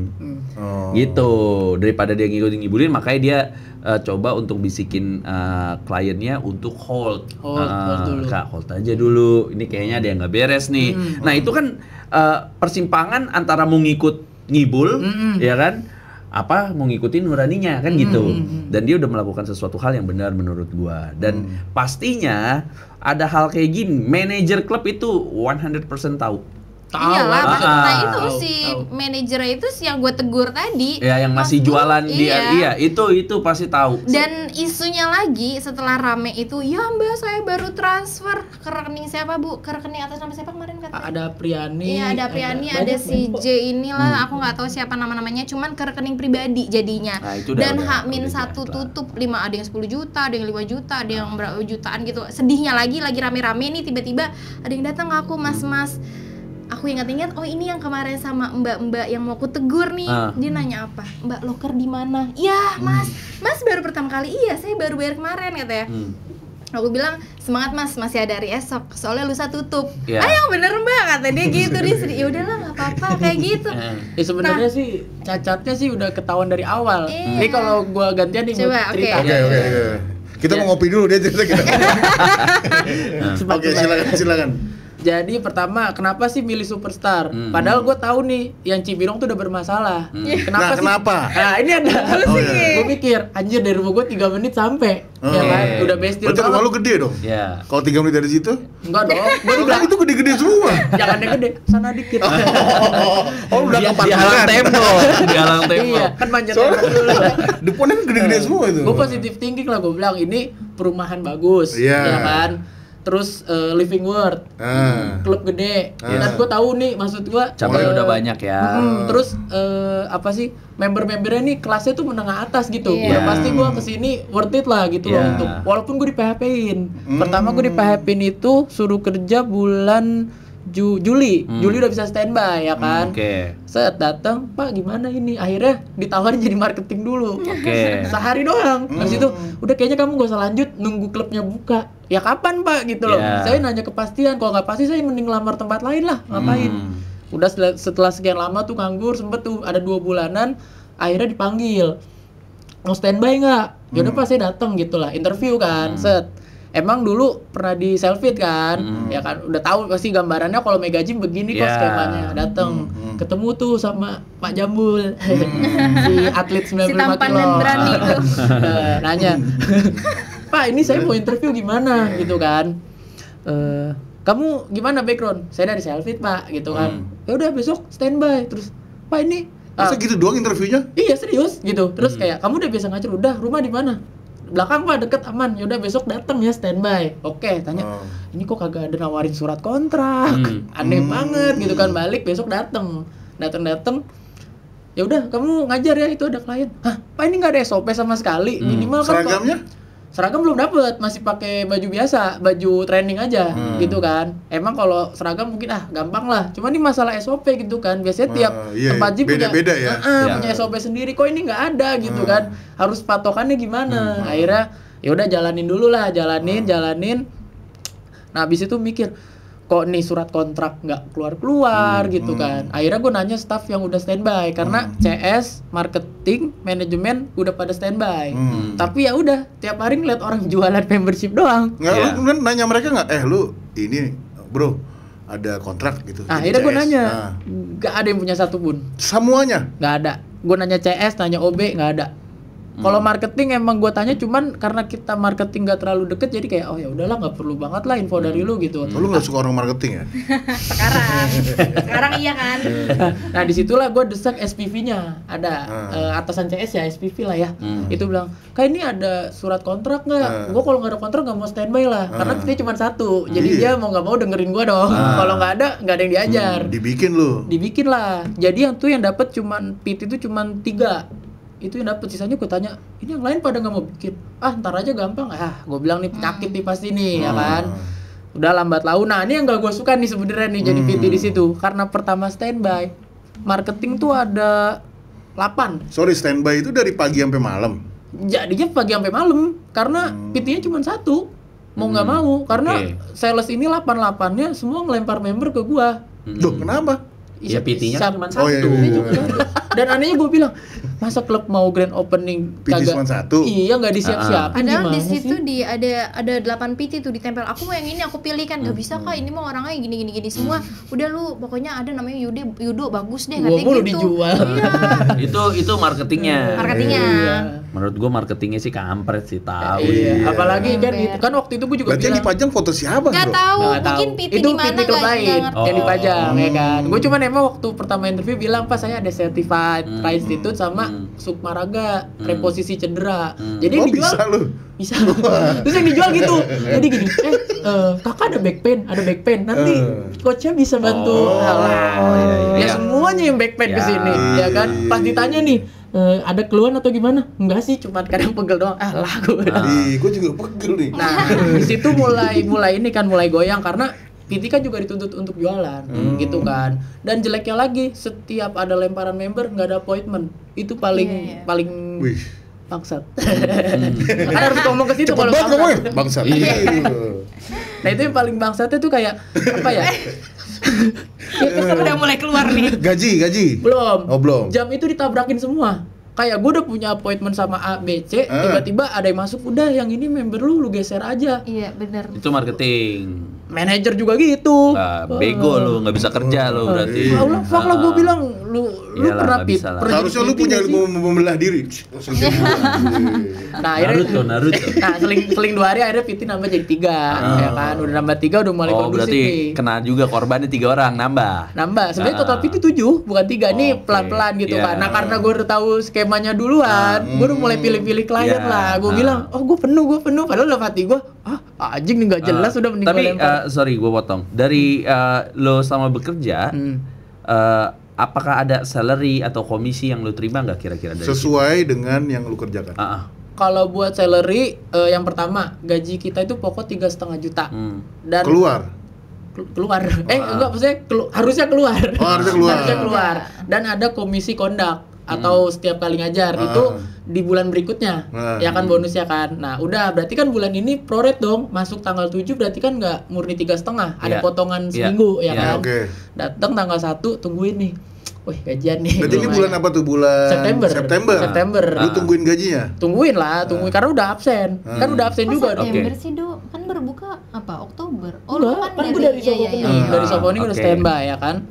Gitu. Daripada dia ngibulin, makanya dia coba untuk bisikin kliennya untuk hold dulu. Kak, hold aja dulu. Ini kayaknya ada yang nggak beres nih. Nah, itu kan persimpangan antara mau ngikut ngibul, ya kan? Apa mau ngikutin nuraninya kan gitu. Dan dia udah melakukan sesuatu hal yang benar menurut gua. Dan pastinya ada hal kayak gini, manajer klub itu 100% tahu. Iyalah, nah itu si manajernya itu yang gue tegur tadi. Ya, yang masih jualan dia. Iya, itu pasti tahu. Dan isunya lagi setelah rame itu, ya Mbak saya baru transfer ke rekening siapa Bu? Ke rekening atas nama siapa kemarin katanya? Ada Priani. Iya, ada Priani, ada si J inilah, aku nggak tahu siapa nama-namanya, cuman ke rekening pribadi jadinya. Nah, itu dan H-1 tutup 5, ada yang 10 juta, ada yang 5 juta, ada yang berapa jutaan gitu. Sedihnya lagi rame-rame nih tiba-tiba ada yang datang ke aku, Mas. Aku ingat-ingat, ini yang kemarin sama mbak-mbak yang mau aku tegur nih. Dia nanya apa? Mbak, loker di mana? Ya, Mas baru pertama kali. Iya, saya baru bayar kemarin katanya. Aku bilang, semangat Mas, masih ada hari esok. Soalnya lusa tutup. Ayo bener Mbak, kata dia gitu. Dia ya udahlah, nggak apa-apa kayak gitu. Ya sebenarnya sih cacatnya sih udah ketahuan dari awal. Ini kalau gua gantian nih coba, cerita. Oke. Kita mau ngopi dulu, dia cerita kita. Oke, silakan. Jadi pertama, kenapa sih milih Superstar? Padahal gue tahu nih, yang Cibinong tuh udah bermasalah. Kenapa? Nah ini ada. Gue mikir, anjir dari rumah gue 3 menit sampai. Ya kan, udah bestil. Berarti rumah lu gede dong? Iya. Kalau 3 menit dari situ? Enggak dong. Gue bilang itu gede-gede semua. Jangan yang gede, sana dikit. Udah keparkiran. Di halang tembok. Iya, kan manjat tembok dulu. Depannya kan gede-gede semua itu. Gue positif thinking lah, gue bilang ini perumahan bagus, ya kan. Terus living world, klub gede, dan gue tahu nih maksud gue cabangnya udah banyak ya. Terus apa sih member-membernya nih kelasnya tuh menengah atas gitu. Ya pasti gue kesini worth it lah gitu loh untuk walaupun gue di PHP-in. Pertama gue di PHP-in itu suruh kerja bulan Juli udah bisa standby ya kan. Set datang, Pak gimana ini? Akhirnya ditawarin jadi marketing dulu. Sehari doang. Habis itu udah kayaknya kamu gak usah lanjut nunggu klubnya buka. Ya kapan Pak gitu loh. Saya nanya kepastian, kalau nggak pasti saya mending lamar tempat lain lah. Ngapain? Udah setelah sekian lama tuh nganggur, sempet tuh ada 2 bulanan, akhirnya dipanggil. Mau standby nggak? Ya udah Pak saya datang gitu lah, interview kan. Set. Emang dulu pernah di Selfit kan, ya kan udah tahu pasti gambarannya kalau mega gym begini kok skemanya. Dateng, ketemu tuh sama Pak Jambul, si atlet 95 si tampan kilo. Dan berani tuh. Nanya, Pak ini saya mau interview gimana gitu kan. Kamu gimana background? Saya dari Selfit Pak gitu kan. Ya udah besok standby. Terus Pak ini masa gitu doang interviewnya? Iya serius gitu. Terus kayak kamu udah biasa ngajar, udah rumah di mana? Belakang Pak, deket aman. Yaudah besok datang ya standby. Oke, tanya. Ini kok kagak ada nawarin surat kontrak. Aneh banget gitu kan. Balik besok datang. Ya udah kamu ngajar ya, itu ada klien. Hah, Pak ini nggak ada SOP sama sekali. Minimal kan seragamnya? Seragam belum dapet, masih pakai baju biasa, baju training aja gitu kan. Emang kalau seragam mungkin gampang lah. Cuma ini masalah SOP gitu kan. Biasanya tiap tempat gym beda-beda punya SOP sendiri. Kok ini nggak ada gitu kan. Harus patokannya gimana. Akhirnya ya udah jalanin dulu lah, jalanin. Nah, habis itu mikir, kok nih surat kontrak nggak keluar gitu kan. Akhirnya gue nanya staff yang udah standby karena CS, marketing, manajemen udah pada standby. Tapi ya udah tiap hari ngeliat orang jualan membership doang. Nggak, lu kemudian nanya mereka nggak? Lu ini bro ada kontrak gitu. Akhirnya gue nanya, nggak ada yang punya satu pun. Semuanya? Nggak ada. Gue nanya CS, nanya OB, nggak ada. Kalau marketing emang gue tanya cuman karena kita marketing gak terlalu deket jadi kayak oh ya udahlah nggak perlu banget lah info dari lu gitu. Lu nggak suka orang marketing ya? Sekarang iya kan. Nah disitulah gue desak SPV-nya ada atasan CS ya SPV lah ya. Itu bilang kayak ini ada surat kontrak nggak? Gue kalau nggak ada kontrak nggak mau standby lah karena kita cuma satu. Jadi dia mau nggak mau dengerin gue dong. Kalau nggak ada yang diajar. Dibikin lah. Jadi yang dapat cuman PT itu cuman 3. Itu yang dapet, sisanya gue tanya ini yang lain pada nggak mau bikin, ntar aja gampang, gue bilang nih penyakit nih pasti nih ya kan, udah lambat laun. Nah ini yang gak gue suka nih sebenarnya nih jadi PT di situ karena pertama standby, marketing tuh ada 8. Sorry, standby itu dari pagi sampai malam? Jadinya pagi sampai malam karena PT-nya cuma 1, mau nggak mau karena sales ini 8-8-nya semua ngelempar member ke gue. Loh kenapa? Ya PT-nya cuma 1. Dan anehnya gue bilang masa klub mau grand opening PT cuma 1? Iya nggak disiap-siap. Padahal di situ ada 8 PT tuh ditempel. Aku mau yang ini aku pilih kan nggak bisa kak ini mau orangnya gini semua. Udah lu pokoknya ada namanya Yudo bagus deh katanya gitu. Dijual. Iya. itu marketingnya. Menurut gue marketingnya sih kampret sih tahu. Iya. Apalagi kan waktu itu gue juga berarti yang dipajang foto siapa? Nggak tahu. Mungkin PT di mana klub lain yang dipajang ya kan. Gue cuma emang waktu pertama interview bilang pas saya ada certified institute sama Sukmaraga reposisi cedera. Jadi yang dijual bisa. Terus yang dijual gitu. Jadi gini, kakak ada back pain. Nanti coachnya bisa bantu. Ya semuanya yang back pain kesini, ya kan. Pas ditanya nih, ada keluhan atau gimana? Enggak sih, cuma kadang pegel doang. Gue juga pegel nih. Nah, di situ mulai goyang karena PT kan juga dituntut untuk jualan gitu kan. Dan jeleknya lagi setiap ada lemparan member nggak ada appointment. Itu paling bangsat. Kan harus ngomong ke situ kalau bangsat. Nah, itu yang paling bangsatnya tuh kayak apa ya? Udah mulai keluar nih. Gaji? Belum. Oh, belum. Jam itu ditabrakin semua. Kayak gue udah punya appointment sama A, B, C, tiba-tiba ada yang masuk, udah yang ini member lu geser aja. Iya, benar. Itu marketing. Manajer juga gitu. Bego lu, nggak bisa kerja lu berarti. Fuck lah gue bilang, lu pernah harusnya lu punya ilmu membelah diri. Nah, akhirnya Naruto. Nah, seling 2 hari akhirnya PT nambah jadi 3, ya kan. Udah nambah 3 udah mulai kondusif berarti nih. kena juga korbannya 3 orang nambah. Sebenarnya total PT 7, bukan 3. Ini pelan-pelan gitu kan. Nah, karena gue udah tahu skemanya duluan, gue udah mulai pilih-pilih klien lah. Gue bilang, gue penuh. Padahal dalam hati gue, anjing nih nggak jelas udah mending. Tapi sorry gue potong. Dari lo selama bekerja, apakah ada salary atau komisi yang lo terima nggak kira-kira dari sesuai dengan yang lo kerjakan? Kalau buat salary, yang pertama gaji kita itu pokok 3,5 juta. Dan keluar. Enggak, maksudnya harusnya keluar. Harusnya keluar. Dan ada komisi kondak atau setiap kali ngajar itu di bulan berikutnya ya kan bonusnya kan. Nah udah berarti kan bulan ini prorate dong, masuk tanggal 7 berarti kan nggak murni 3,5, ada potongan seminggu ya kan. Datang tanggal 1 tungguin nih, wih gajian nih. Berarti ini bulan apa tuh? Bulan September. Lu tungguin gajinya? Tungguin karena udah absen. Kan udah absen juga. September sih Do, kan baru buka Oktober. Kan gue dari Sopo ini udah standby ya kan.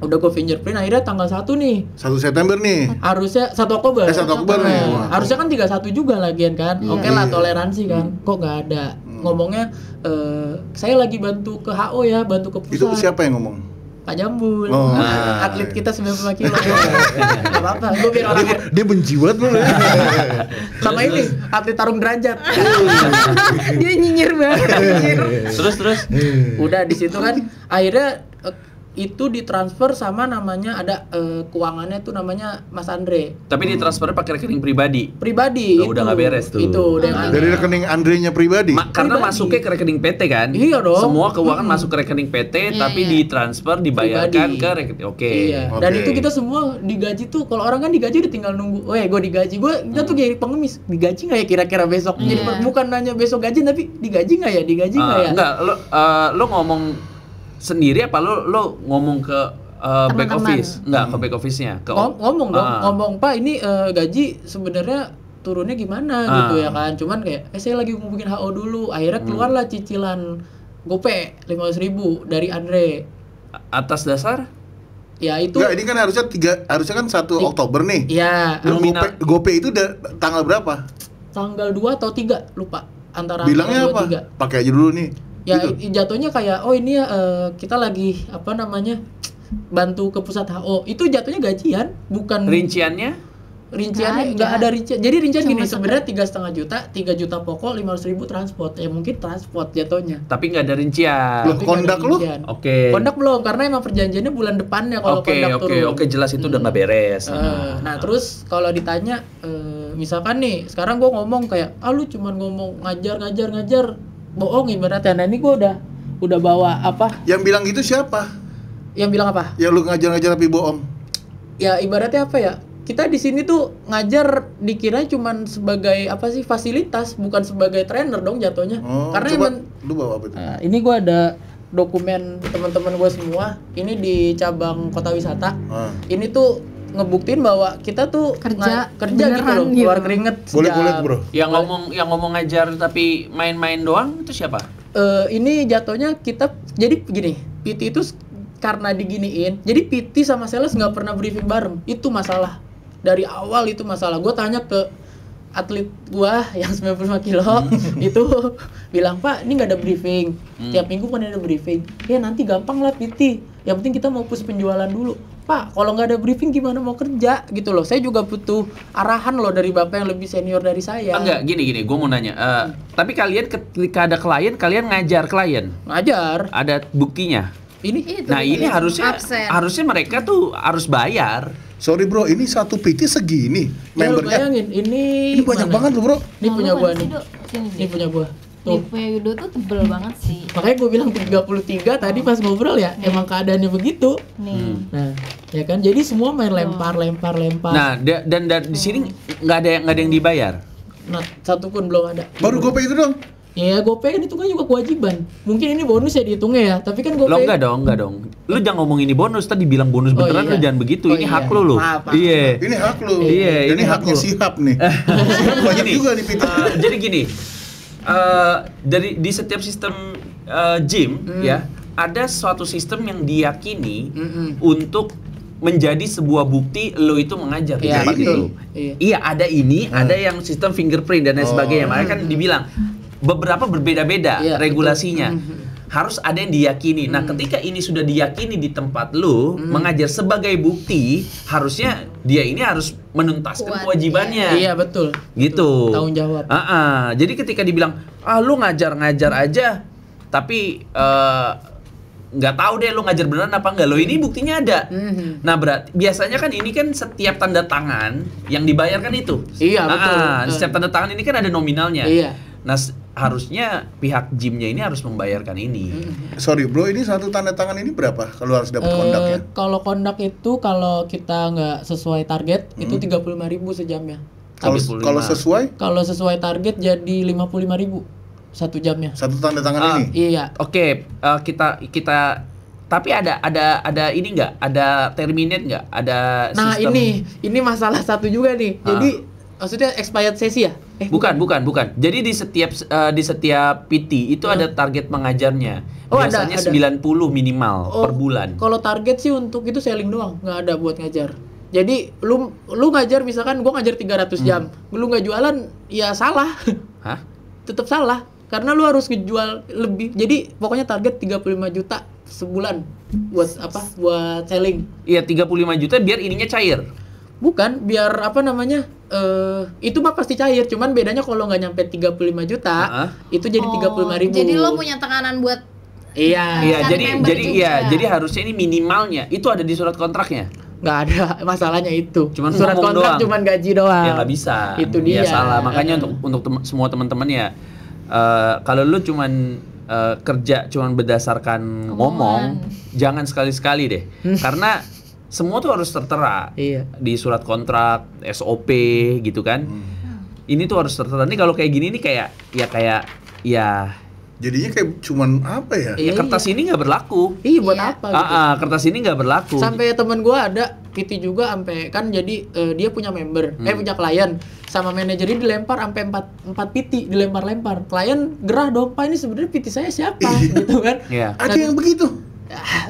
Udah gue fingerprint akhirnya tanggal 1 nih. 1 September nih. Harusnya 1 Oktober. 1 Oktober nih. Harusnya kan 31 juga lagian kan. Oke lah toleransi kan. Kok nggak ada. Ngomongnya saya lagi bantu ke HO ya, bantu ke pusat. Itu siapa yang ngomong? Pak Jambul. Atlet kita 95 kilo. Enggak apa-apa. Gue biar orangnya dia benci banget lu. Sama ini atlet tarung derajat. Dia nyinyir banget. Terus udah di situ kan akhirnya itu ditransfer sama namanya ada keuangannya tuh namanya Mas Andre. Tapi ditransfer pakai rekening pribadi. Udah nggak beres tuh. Itu dari rekening Andre-nya pribadi. Karena masuknya ke rekening PT kan. Iya dong. Semua keuangan masuk ke rekening PT tapi ditransfer dibayarkan ke rekening. Iya. Dan itu kita semua digaji tuh kalau orang kan digaji udah tinggal nunggu. Gue digaji. Kita tuh kayak pengemis. Digaji nggak ya kira-kira besok? Jadi bukan nanya besok gaji tapi digaji nggak ya? Enggak, lo ngomong sendiri apa lo ngomong ke back Teman-teman. office? Enggak, ke back office-nya. Ngomong dong, Ah. ngomong Pak ini gaji sebenarnya turunnya gimana gitu ya kan. Cuman kayak saya lagi ngubungin HO dulu. Akhirnya keluarlah cicilan GoPay 15.000 dari Andre. Atas dasar Ya itu Enggak, ini kan harusnya kan 1 Oktober nih. ya Nominal. GoPay itu tanggal berapa? tanggal 2 atau 3 lupa antara Bilangnya antara 2, apa? 3. Pakai aja dulu nih. Ya Gitu. jatuhnya kayak ini ya kita lagi apa namanya bantu ke pusat HO. Itu jatuhnya gajian bukan rinciannya rinciannya Nggak nggak ada. ada rincian. Jadi rincian Cuma gini sebenarnya 3,5 juta, 3 juta pokok, 500.000 transport. Ya mungkin transport jatuhnya. tapi nggak ada rincian. Loh, Tapi nggak ada kondak lu? rincian. Oke. Kondak belum karena emang perjanjiannya bulan depannya kalau Oke, kondak turun. oke, jelas itu udah nggak beres. Nah terus kalau ditanya misalkan nih sekarang gue ngomong kayak lu cuman ngomong ngajar bohong ibaratnya. Nah ini gue udah bawa apa? Yang bilang gitu siapa? Yang bilang apa? Yang lu ngajar-ngajar tapi bohong. Ya ibaratnya apa ya? Kita di sini tuh ngajar dikira cuman sebagai apa sih fasilitas bukan sebagai trainer dong jatuhnya. Karena coba emang lu bawa apa itu? ini gue ada dokumen teman-teman gue semua. Ini di cabang kota wisata. Ini tuh ngebuktiin bahwa kita tuh Kerja kerja gitu beneran loh, gitu. keluar keringet Boleh sejam. bro. Yang ngomong ngajar tapi main-main doang itu siapa? Ini jatuhnya kita jadi gini, PT itu karena diginiin, jadi PT sama sales nggak pernah briefing bareng. Itu masalah. Dari awal itu masalah. Gue tanya ke atlet gua yang 95 kilo itu bilang, "Pak, ini nggak ada briefing. Tiap minggu kan ada briefing." Ya nanti gampang lah PT. Yang penting kita mau push penjualan dulu. Pak, kalau nggak ada briefing gimana mau kerja gitu loh. Saya juga butuh arahan loh dari Bapak yang lebih senior dari saya. Enggak, gini, gue mau nanya. Tapi kalian ketika ada klien, kalian ngajar klien? Ngajar. Ada buktinya? Ini Itu Nah ini absen. harusnya mereka tuh harus bayar. Sorry bro, ini satu PT segini ya lu membernya. bayangin ini Ini banyak mana? banget loh bro. Ini punya Malu gua kan nih. sih, Dok? Sini, Ini Dek. punya gua. Nih, Tuh. punya Yudo tuh tebel banget sih. Makanya gua bilang 33 tadi pas ngobrol ya, emang keadaannya begitu. Nih. Nah, ya kan jadi semua main lempar. Nah dan di sini nggak ada yang dibayar. Nah, satu pun belum ada. Baru GoPay itu dong. Ya, GoPay kan hitungnya juga kewajiban. Mungkin ini bonus ya dihitungnya ya, tapi kan Lo GoPay enggak dong. Lu jangan ngomong ini bonus, tadi bilang bonus Oh, beneran iya. lu jangan begitu. Oh, ini iya. hak lu. Maaf. Iya. Ini hak lu. Iya, Dan ini ini hak haknya lu. Sihab nih. Sihab banyak Gini, juga nih PT. jadi gini, di setiap sistem gym ya ada suatu sistem yang diyakini untuk menjadi sebuah bukti lo itu mengajar di Iya, tempat betul. itu. Iya. Iya, ada ini, ada yang sistem fingerprint dan lain sebagainya. Makanya kan dibilang beberapa berbeda-beda Iya, regulasinya. Harus ada yang diyakini. Nah, ketika ini sudah diyakini di tempat lu mengajar sebagai bukti, harusnya dia ini harus menuntaskan Kuat, kewajibannya. Iya, betul. Gitu. Tanggung jawab. Jadi ketika dibilang, lu ngajar-ngajar aja, tapi nggak tahu deh lu ngajar beneran apa enggak. Lo ini buktinya ada. Nah, berarti biasanya kan ini kan setiap tanda tangan yang dibayarkan itu. Iya, betul. Setiap tanda tangan ini kan ada nominalnya. Iya. Nah, harusnya pihak gymnya ini harus membayarkan ini. Sorry bro, ini satu tanda tangan ini berapa kalau harus dapat kondaknya? Kalau kondak itu kalau kita nggak sesuai target itu 35.000 sejamnya. Kalau 35. kalau sesuai Kalau sesuai target jadi 55.000 satu jamnya. satu tanda tangan ini. Iya. Oke, kita tapi ada ini nggak? Ada terminate nggak? Ada Nah, sistem. ini masalah satu juga nih. Jadi maksudnya expired sesi ya? Bukan. Jadi di setiap PT itu ada target mengajarnya. Oh, ada, Biasanya ada. 90 minimal Oh, per bulan. Kalau target sih untuk itu selling doang, nggak ada buat ngajar. Jadi lu ngajar misalkan gua ngajar 300 jam, lu nggak jualan ya salah. Hah? Tetap salah karena lu harus ngejual lebih. Jadi pokoknya target 35 juta sebulan buat apa? Buat selling. Iya, 35 juta biar ininya cair. Bukan, biar apa namanya? Itu mah pasti cair, cuman bedanya kalau nggak nyampe 35 juta, itu jadi 35.000. Jadi lo punya tekanan buat Iya. Iya, cari member juga. jadi harusnya ini minimalnya itu ada di surat kontraknya. Nggak ada masalahnya itu. Cuman surat ngomong kontrak doang. cuman gaji doang. Ya nggak bisa. Itu Ya dia. salah. Makanya untuk semua teman-teman ya, kalau lu cuman kerja cuman berdasarkan ngomong, jangan sekali-sekali deh. Karena semua tuh harus tertera Iya. di surat kontrak, SOP gitu kan. Ini tuh harus tertera. Nih kalau kayak gini nih kayak Jadinya kayak cuman apa ya? Ya kertas ini nggak berlaku. Iya buat apa gitu. Kertas ini nggak berlaku. Sampai temen gue ada PT juga sampai kan jadi dia punya member, punya klien sama manajernya dilempar sampai 4 PT dilempar-lempar. Klien gerah dong, Pak ini sebenarnya PT saya siapa gitu kan. Iya. Ada yang begitu.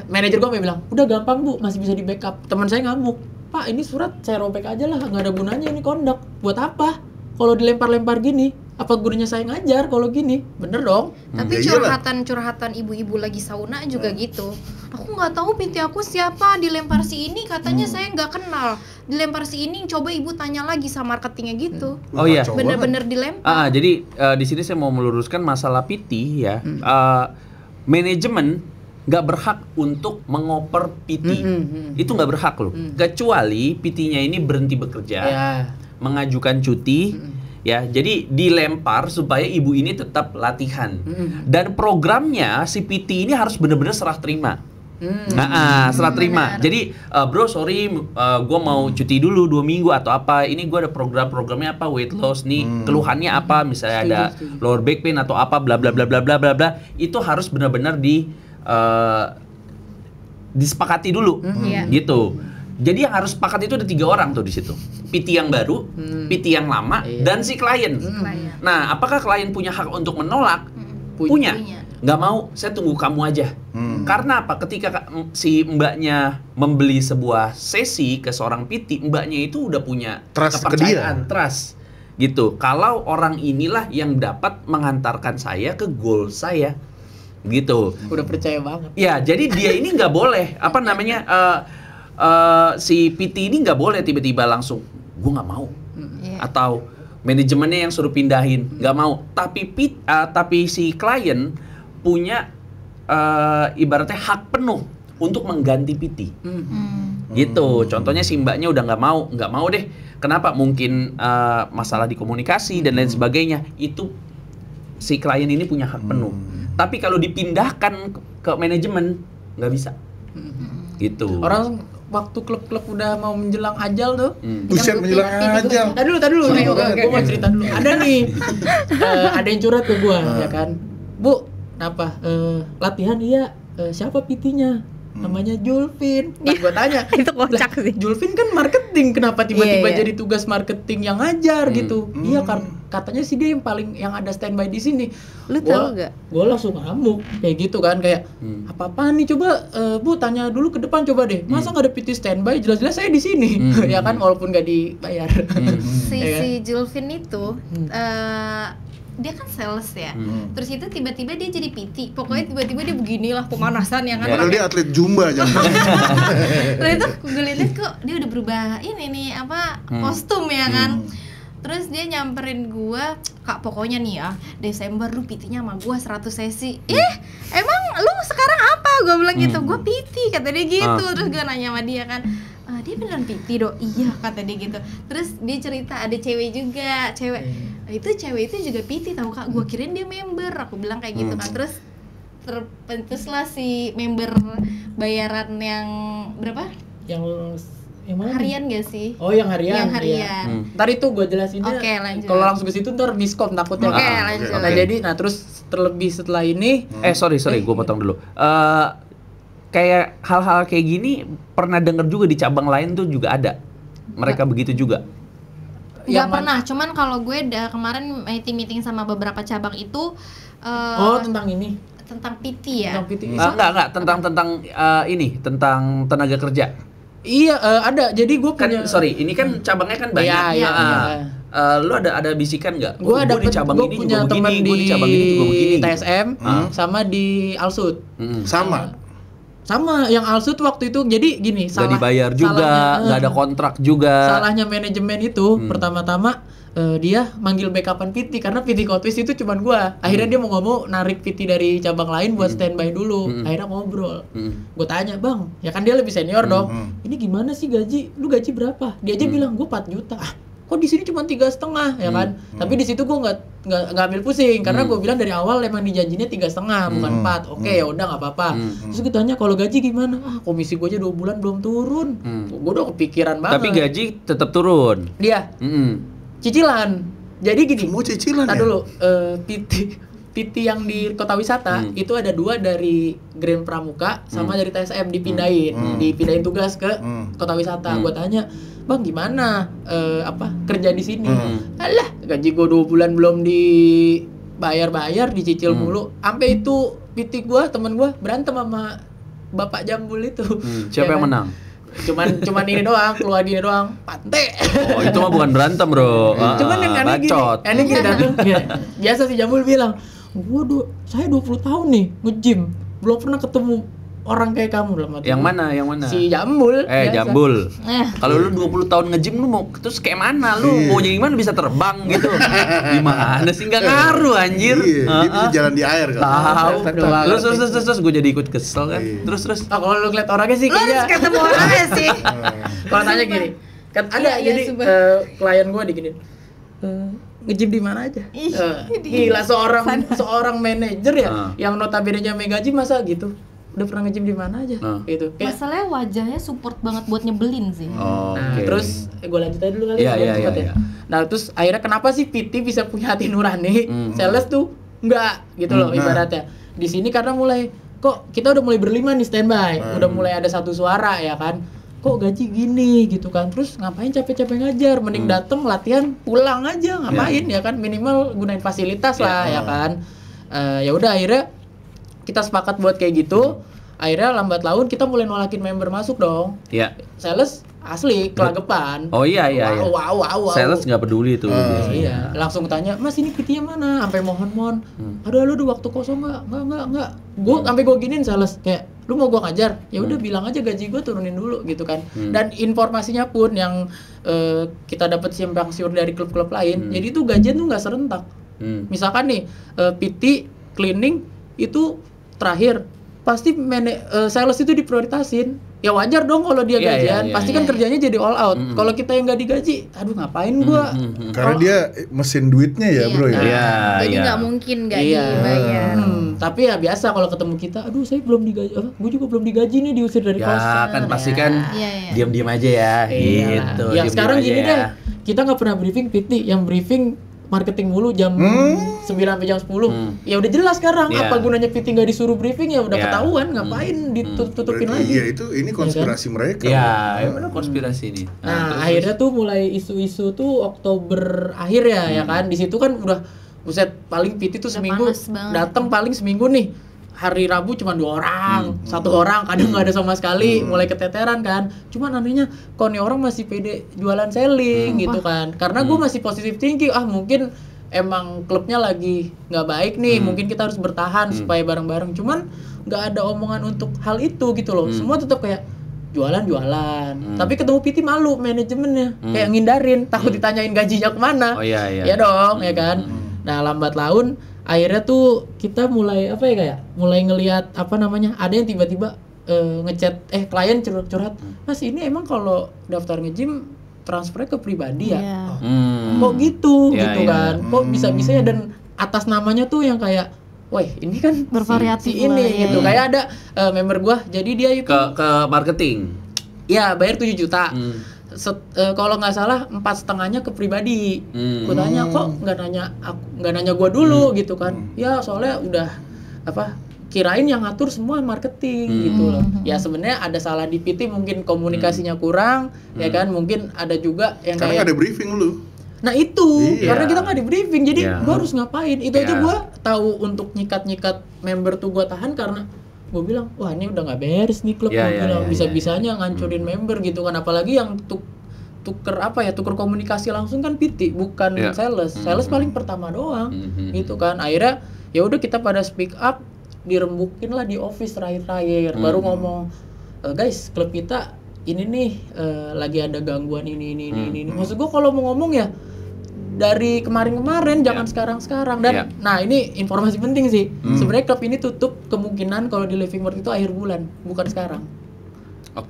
Manajer gue bilang, udah gampang Bu, masih bisa di backup. Teman saya ngamuk, Pak ini surat saya robek aja lah, nggak ada gunanya ini kondak. Buat apa? Kalau dilempar-lempar gini, apa gunanya saya ngajar kalau gini? Bener dong. Tapi curhatan ibu-ibu lagi sauna juga gitu. Aku nggak tahu PT aku siapa, dilempar si ini katanya saya nggak kenal. Dilempar si ini, coba ibu tanya lagi sama marketingnya gitu. Oh iya. Bener-bener dilempar. Jadi di sini saya mau meluruskan masalah PT ya. Manajemen nggak berhak untuk mengoper PT. Itu nggak berhak loh. Kecuali PT-nya ini berhenti bekerja. Mengajukan cuti, ya, jadi dilempar supaya ibu ini tetap latihan. Dan programnya si PT ini harus benar-benar serah terima. Serah terima. Jadi bro sorry, gue mau cuti dulu 2 minggu atau apa. Ini gue ada programnya apa, weight loss nih, keluhannya apa, misalnya ada lower back pain atau apa, bla bla bla bla bla bla bla. Itu harus benar-benar disepakati dulu, gitu. Jadi yang harus sepakat itu ada 3 orang tuh di situ. PT yang baru, PT yang lama, dan si klien. Nah, apakah klien punya hak untuk menolak? Punya. Nggak mau, saya tunggu kamu aja. Karena apa? Ketika si mbaknya membeli sebuah sesi ke seorang PT, mbaknya itu udah punya kepercayaan, trust. Gitu. Kalau orang inilah yang dapat mengantarkan saya ke goal saya. Gitu. Udah percaya banget. Ya, jadi dia ini nggak boleh, apa namanya, si PT ini nggak boleh tiba-tiba langsung gue nggak mau, atau manajemennya yang suruh pindahin nggak mau. Tapi si klien punya ibaratnya hak penuh untuk mengganti PT. Gitu. Contohnya si mbaknya udah nggak mau deh. Kenapa? Mungkin masalah di komunikasi dan lain sebagainya. Itu si klien ini punya hak penuh. Tapi kalau dipindahkan ke manajemen nggak bisa. Gitu. Orang waktu klub-klub udah mau menjelang ajal tuh. Buset, menjelang ajal. Tadi dulu nih, gue mau cerita dulu. Ada nih, ada yang curhat ke gue, ya kan, Bu, kenapa? Latihan iya, siapa PT-nya? Namanya Julvin. Nah, gue tanya, Itu kocak sih. Julvin kan marketing, kenapa tiba-tiba jadi tugas marketing yang ngajar gitu? Iya kan, katanya sih dia yang ada standby di sini. Lu tahu nggak? Gue langsung ngamuk kayak gitu kan, kayak apa-apaan nih, coba Bu tanya dulu ke depan coba deh. Masa nggak ada PT standby? Jelas-jelas saya di sini, ya kan, walaupun nggak dibayar. Si Julvin itu dia kan sales ya, terus itu tiba-tiba dia jadi PT, pokoknya tiba-tiba dia beginilah pemanasan ya kan. Padahal dia atlet Zumba aja. Terus itu gue lihat kok dia udah berubah ini nih apa kostum ya kan. Terus dia nyamperin gua, Kak pokoknya nih ya, Desember lu PT-nya sama gua 100 sesi. Emang lu sekarang apa? Gua bilang gitu, gua PT kata dia gitu. Terus gua nanya sama dia kan, dia beneran PT dong? Iya kata dia gitu. Terus dia cerita ada cewek juga, cewek itu juga PT tahu Kak, gua kirain dia member. Aku bilang kayak gitu kan. Terus terpentuslah si member bayaran yang berapa? Yang mana? Harian gak sih? Oh, yang harian. Yang harian. Ntar itu gue jelasinnya. Oke, lanjut. Kalau langsung ke situ ntar miskom takutnya. Oke, lanjut. Nah, jadi terus terlebih setelah ini sorry, gue potong dulu. Kayak hal-hal kayak gini pernah denger juga di cabang lain tuh juga ada. Mereka begitu juga. Nggak pernah, cuman kalau gue udah kemarin meeting sama beberapa cabang itu tentang ini. Tentang PT ya? Tentang PT. Enggak, tentang tenaga kerja. Iya, ada. Jadi gue punya ini kan cabangnya kan banyak. Iya. Lu ada bisikan nggak? Gue di cabang ini punya juga teman begini, gue di cabang ini juga begini. TSM sama di Alsut. Sama yang Alsut waktu itu. Jadi gini, nggak dibayar juga, nggak ada kontrak juga. Salahnya manajemen itu pertama-tama dia manggil backupan PT karena PT Kotwis itu cuman gua. Akhirnya dia mau narik PT dari cabang lain buat standby dulu. Akhirnya ngobrol. Gue tanya, "Bang, ya kan dia lebih senior dong. Ini gimana sih gaji? Lu gaji berapa?" Dia aja bilang, "Gua 4 juta." Kok di sini cuma 3,5 ya kan? Tapi di situ gue nggak ambil pusing karena gue bilang dari awal emang dijanjinya 3,5 bukan 4. Oke, ya udah nggak apa-apa. Terus gue tanya kalau gaji gimana? Komisi gue aja 2 bulan belum turun. Gue udah kepikiran banget. Tapi gaji tetap turun. Dia cicilan. Jadi gini. Semua cicilan ya? Dulu PT PT yang di Kota Wisata itu ada 2 dari Grand Pramuka sama dari TSM dipindahin tugas ke Kota Wisata. Gua tanya, "Bang, gimana kerja di sini?" Alah, gaji gua 2 bulan belum dibayar, dicicil mulu. Sampai itu PT gua, temen gua berantem sama Bapak Jambul itu. Siapa yang menang? Cuman ini doang, keluar gini doang, pante. Oh, itu mah bukan berantem, Bro. Cuman yang aneh gini datang. Biasa si Jambul bilang, saya 20 tahun nih nge-gym, belum pernah ketemu orang kayak kamu dalam hati. Yang mana? Si Jambul. Jambul. Kalau lu 20 tahun nge-gym lu mau terus kayak mana? Lu mau jadi gimana bisa terbang gitu? Gimana sih, enggak ngaruh anjir. Dia bisa jalan di air kan. Tahu. Terus gue jadi ikut kesel kan. Terus. Kalau lu ngeliat orangnya sih kayaknya ketemu orangnya sih. Kalau tanya gini, kan ada jadi klien gue diginin. Nge-gym di mana aja? Gila, seorang manajer ya yang notabene-nya mega gym masa gitu. Udah pernah nge-gym di mana aja gitu. Masalahnya wajahnya support banget buat nyebelin sih. Nah, terus gue lanjut aja dulu kali ya. Nah, terus akhirnya kenapa sih PT bisa punya hati nurani? Sales tuh enggak gitu loh ibaratnya. Di sini karena mulai kok kita udah mulai berlima nih standby, udah mulai ada satu suara ya kan. Kok gaji gini gitu kan. Terus ngapain capek-capek ngajar? Mending dateng latihan, pulang aja ngapain ya kan, minimal gunain fasilitas lah ya kan. Ya udah akhirnya kita sepakat buat kayak gitu. Akhirnya lambat laun kita mulai nolakin member masuk dong. Iya. Sales asli kelagapan. Oh iya. Wow. Sales nggak peduli tuh. Iya. Langsung tanya, "Mas, ini PT-nya mana?" Sampai mohon. Aduh, ada waktu kosong nggak. Sampai gue giniin sales kayak, "Lu mau gua ngajar? Ya udah bilang aja gaji gua turunin dulu," gitu kan. Dan informasinya pun yang kita dapat simpang siur dari klub-klub lain. Jadi itu gajian tuh nggak serentak. Misalkan nih PT cleaning itu terakhir pasti sales itu diprioritasin. Ya wajar dong kalau dia gajian, pasti kan kerjanya jadi all out. Kalau kita yang nggak digaji, aduh ngapain gua? Karena dia mesin duitnya ya, Bro ya. Jadi nggak mungkin nggak dibayar. Tapi ya biasa kalau ketemu kita, aduh saya belum digaji, gue juga belum digaji nih, diusir dari kos. Ya kan pasti kan diam-diam aja ya, gitu. Ya sekarang gini deh, kita nggak pernah briefing PT, yang briefing marketing mulu jam 9 sampai jam 10. Ya udah jelas sekarang apa gunanya PT nggak disuruh briefing, ya udah ketahuan, ngapain ditutupin lagi. Iya, ini konspirasi mereka. Ya benar konspirasi ini. Nah, akhirnya tuh mulai isu-isu tuh Oktober akhir ya kan. Di situ kan udah buset, paling PT tuh seminggu datang paling seminggu nih. Hari Rabu cuma 2 orang, 1 orang, kadang nggak ada sama sekali, mulai keteteran kan. Cuman anehnya, kok nih orang masih pede jualan selling gitu kan. Karena gue masih positive thinking, mungkin emang klubnya lagi nggak baik nih, mungkin kita harus bertahan supaya bareng-bareng. Cuman nggak ada omongan untuk hal itu gitu loh. Semua tetap kayak jualan. Tapi ketemu PT malu manajemennya, kayak ngindarin, takut ditanyain gajinya kemana. Ya dong, ya kan. Nah, lambat laun akhirnya tuh kita mulai mulai ngelihat ada yang tiba-tiba ngechat klien curhat, "Mas, ini emang kalau daftar nge-gym transfernya ke pribadi ya?" Kok gitu kan. Kok bisa-bisa ya, dan atas namanya tuh yang kayak, "Woi, ini kan bervariatif ini gitu." Kayak ada member gua, jadi dia itu ke marketing. Iya, bayar 7 juta. Kalau nggak salah 4,5-nya ke pribadi. Gue tanya, kok nggak nanya gue dulu gitu kan. Ya soalnya udah kirain yang ngatur semua marketing gitu loh. Ya sebenarnya ada salah di PT, mungkin komunikasinya kurang, ya kan. Mungkin ada juga yang karena nggak ada briefing lu. Nah itu, karena kita nggak di briefing, jadi gue harus ngapain. Itu aja gue tahu untuk nyikat member tuh gue tahan karena gue bilang, wah ini udah nggak beres nih klub, bisa-bisanya ngancurin member gitu kan. Apalagi yang tuker komunikasi langsung kan PT, bukan sales. Sales paling pertama doang gitu kan. Akhirnya ya udah kita pada speak up, dirembukin lah di office terakhir baru ngomong, "Guys, klub kita ini nih lagi ada gangguan ini. Maksud gue kalau mau ngomong ya dari kemarin jangan sekarang. Dan nah ini informasi penting sih. Sebenarnya klub ini tutup kemungkinan kalau di Living World itu akhir bulan, bukan sekarang.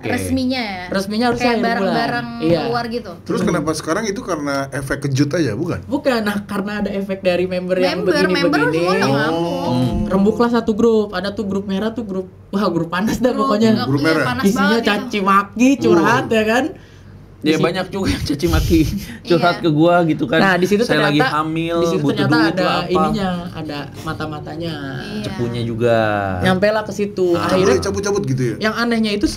Resminya harusnya kayak barang-barang keluar gitu. Terus kenapa sekarang? Itu karena efek kejut aja, bukan? Bukan, nah karena ada efek dari member yang begini-begini. Rembuklah satu grup. Ada tuh grup merah tuh grup panas dah pokoknya. Grup merah. Isinya caci maki, curhat ya kan. Ya banyak juga yang caci maki curhat ke gua gitu kan. Nah, di situ saya lagi ternyata hamil, di situ butuh ternyata duit ada lah apa. ininya, ada mata-matanya. Cepunya juga. Nyampe lah ke situ. Akhirnya Akhirnya cabut-cabut gitu ya. yang anehnya itu,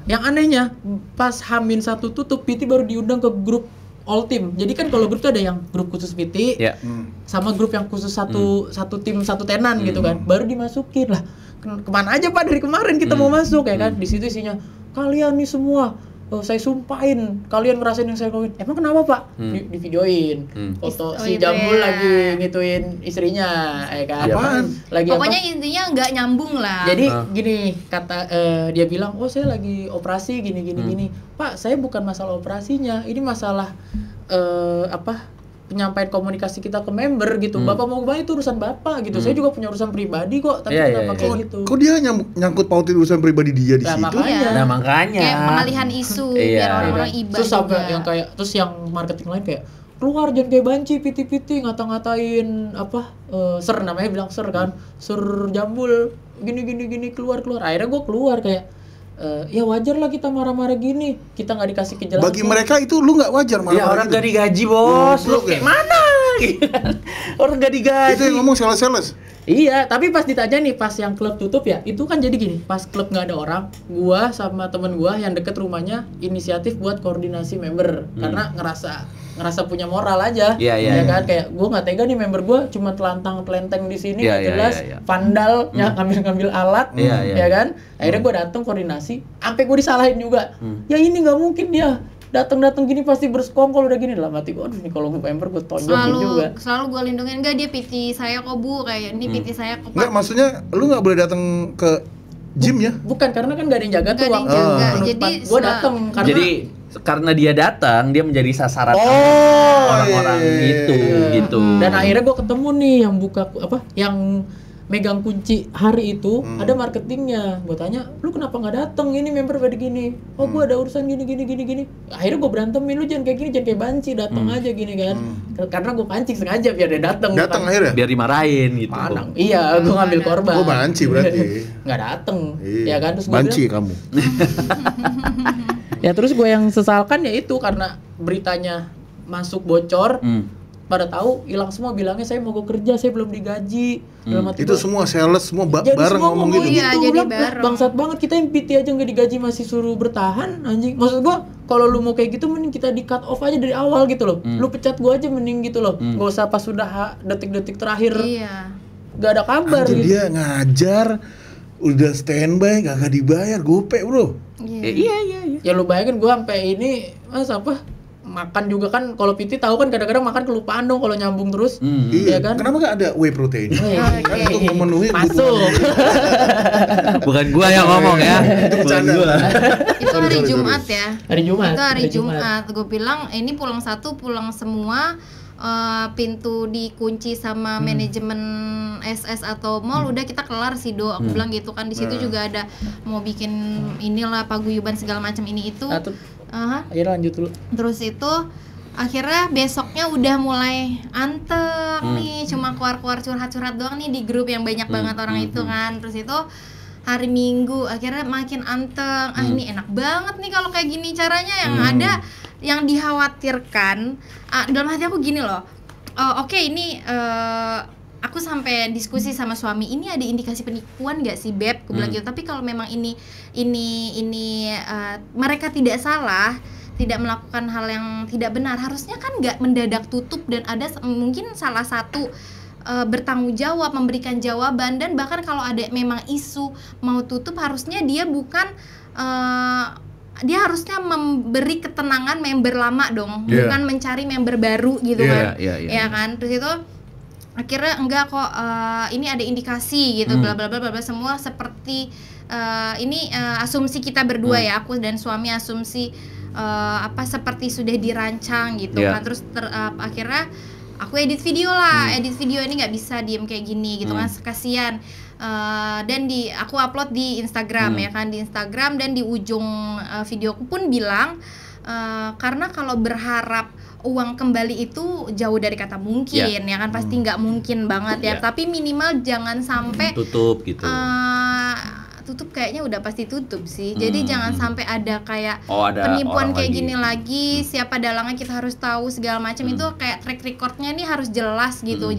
yang anehnya pas Hamin 1 tutup, PT baru diundang ke grup all team. Jadi kan kalau grup tuh ada yang grup khusus PT, Ya. sama grup yang khusus satu tim satu tenan gitu kan. Baru dimasukin lah. Kemana aja Pak dari kemarin kita mau masuk ya kan? Di situ isinya kalian nih semua. Saya sumpahin kalian ngerasain yang saya lakuin. Emang kenapa Pak? Di videoin foto si itu Jambul ya. lagi ngituin istrinya, ya kan? Apaan? Lagi Pokoknya apa? intinya nggak nyambung lah. Jadi gini kata dia bilang, oh saya lagi operasi gini. Pak, saya bukan masalah operasinya, ini masalah penyampaian komunikasi kita ke member gitu. Bapak mau kemana itu urusan bapak gitu. Saya juga punya urusan pribadi kok, tapi kenapa kayak gitu? Kok dia nyangkut pautin urusan pribadi dia di Nah, situ? makanya. Nah, makanya. kayak pengalihan isu Iya. biar orang-orang iba Terus sampai juga. yang kayak yang marketing lain kayak keluar jangan kayak banci piti-piti ngata-ngatain ser namanya bilang ser kan, ser Jambul gini keluar. Akhirnya gue keluar kayak ya wajar lah kita marah-marah gini, kita nggak dikasih kejelasan. Bagi mereka itu lu nggak wajar malah. Ya orang gak digaji bos, lu kayak mana? Orang gak digaji. Itu yang ngomong sales. Iya, tapi pas ditanya nih, pas yang klub tutup ya, itu kan jadi gini, pas klub nggak ada orang, gua sama temen gua yang deket rumahnya inisiatif buat koordinasi member, karena ngerasa punya moral aja, Iya. kan, kayak gua nggak tega nih member gua cuma telantang-telenteng di sini, Iya, nggak iya, jelas, iya. vandal, ngambil alat, Iya. ya kan, akhirnya gua dateng koordinasi, sampai gua disalahin juga, ya ini nggak mungkin dia datang gini pasti bersekongkol udah gini lah mati gue, aduh nih kalau gue member gue tonjokin juga. Selalu gue lindungin, enggak dia PT saya kok Bu, kayak ini PT saya kok Pak. Enggak, maksudnya lu nggak boleh datang ke gym ya? Bukan, karena kan gak ada yang jaga tuh Nggak ada yang jaga. Jadi gue dateng karena Jadi karena dia datang, dia menjadi sasaran orang-orang gitu. dan akhirnya gue ketemu nih yang buka yang megang kunci hari itu ada marketingnya. Gue tanya, lu kenapa nggak dateng? Ini member pada gini. Oh gue ada urusan gini. Akhirnya gue berantemin, lu jangan kayak gini, jangan kayak banci, datang aja gini kan. Karena gue pancing sengaja biar dia datang. Datang akhirnya? Biar dimarahin gitu. Padang. Iya, gue ngambil korban. Oh, banci berarti. Nggak dateng. Iya. Ya kan, terus gue Banci bilang, kamu. ya terus gue yang sesalkan ya itu karena beritanya masuk bocor. Pada tahu hilang semua, bilangnya saya mau kerja, saya belum digaji. Dalam hati Itu gua, semua sales semua jadi bareng semua ngomong gitu. Iya, jadi Lah, bareng. bangsat banget kita yang PT aja nggak digaji masih suruh bertahan anjing. Maksud gua kalau lu mau kayak gitu mending kita di cut off aja dari awal gitu loh. Lu pecat gua aja mending gitu loh. Gak usah pas sudah detik-detik terakhir Iya. gak ada kabar Anjir, gitu. dia ngajar udah standby gak dibayar, gope bro. Iya. Ya lu bayangin gua sampai ini makan juga kan, kalau PT tahu kan kadang-kadang makan kelupaan dong kalau nyambung terus. Iya kan? Kenapa gak ada whey protein? Kan untuk memenuhi Masuk. Bukan gua yang ngomong ya. Bukan gua. Itu hari Jumat ya. Hari Jumat. Itu hari Jumat. Gue bilang ini pulang satu, pulang semua. Pintu dikunci sama manajemen SS atau mall, udah kita kelar sih Do. Aku bilang gitu kan. Di situ juga ada mau bikin inilah paguyuban segala macam ini itu. Ayo lanjut dulu. Terus itu akhirnya besoknya udah mulai anteng nih, cuma keluar-keluar curhat-curhat doang nih di grup yang banyak banget orang itu kan. Terus itu hari Minggu akhirnya makin anteng. Ini enak banget nih kalau kayak gini caranya. Yang ada yang dikhawatirkan dalam hati aku gini loh. Oke, ini aku sampai diskusi sama suami, ini ada indikasi penipuan gak sih Beb? Aku bilang gitu. Tapi kalau memang ini mereka tidak salah, tidak melakukan hal yang tidak benar, harusnya kan nggak mendadak tutup dan ada mungkin salah satu bertanggung jawab, memberikan jawaban. Dan bahkan kalau ada memang isu mau tutup, harusnya dia bukan dia harusnya memberi ketenangan member lama dong, bukan mencari member baru gitu kan. Ya kan. Terus itu akhirnya enggak kok, ini ada indikasi gitu, bla bla bla bla, semua seperti ini asumsi kita berdua ya, aku dan suami asumsi seperti sudah dirancang gitu kan. Terus akhirnya aku edit video lah, edit video ini nggak bisa diem kayak gini gitu kan, kasihan. Dan aku upload di Instagram ya kan, di Instagram, dan di ujung videoku pun bilang karena kalau berharap uang kembali itu jauh dari kata mungkin ya kan, pasti nggak mungkin banget ya. Tapi minimal jangan sampai tutup gitu. tutup kayaknya udah pasti tutup sih. Jadi jangan sampai ada kayak ada penipuan kayak lagi. gini lagi. Siapa dalangnya kita harus tahu segala macam. Itu kayak track recordnya nih harus jelas gitu.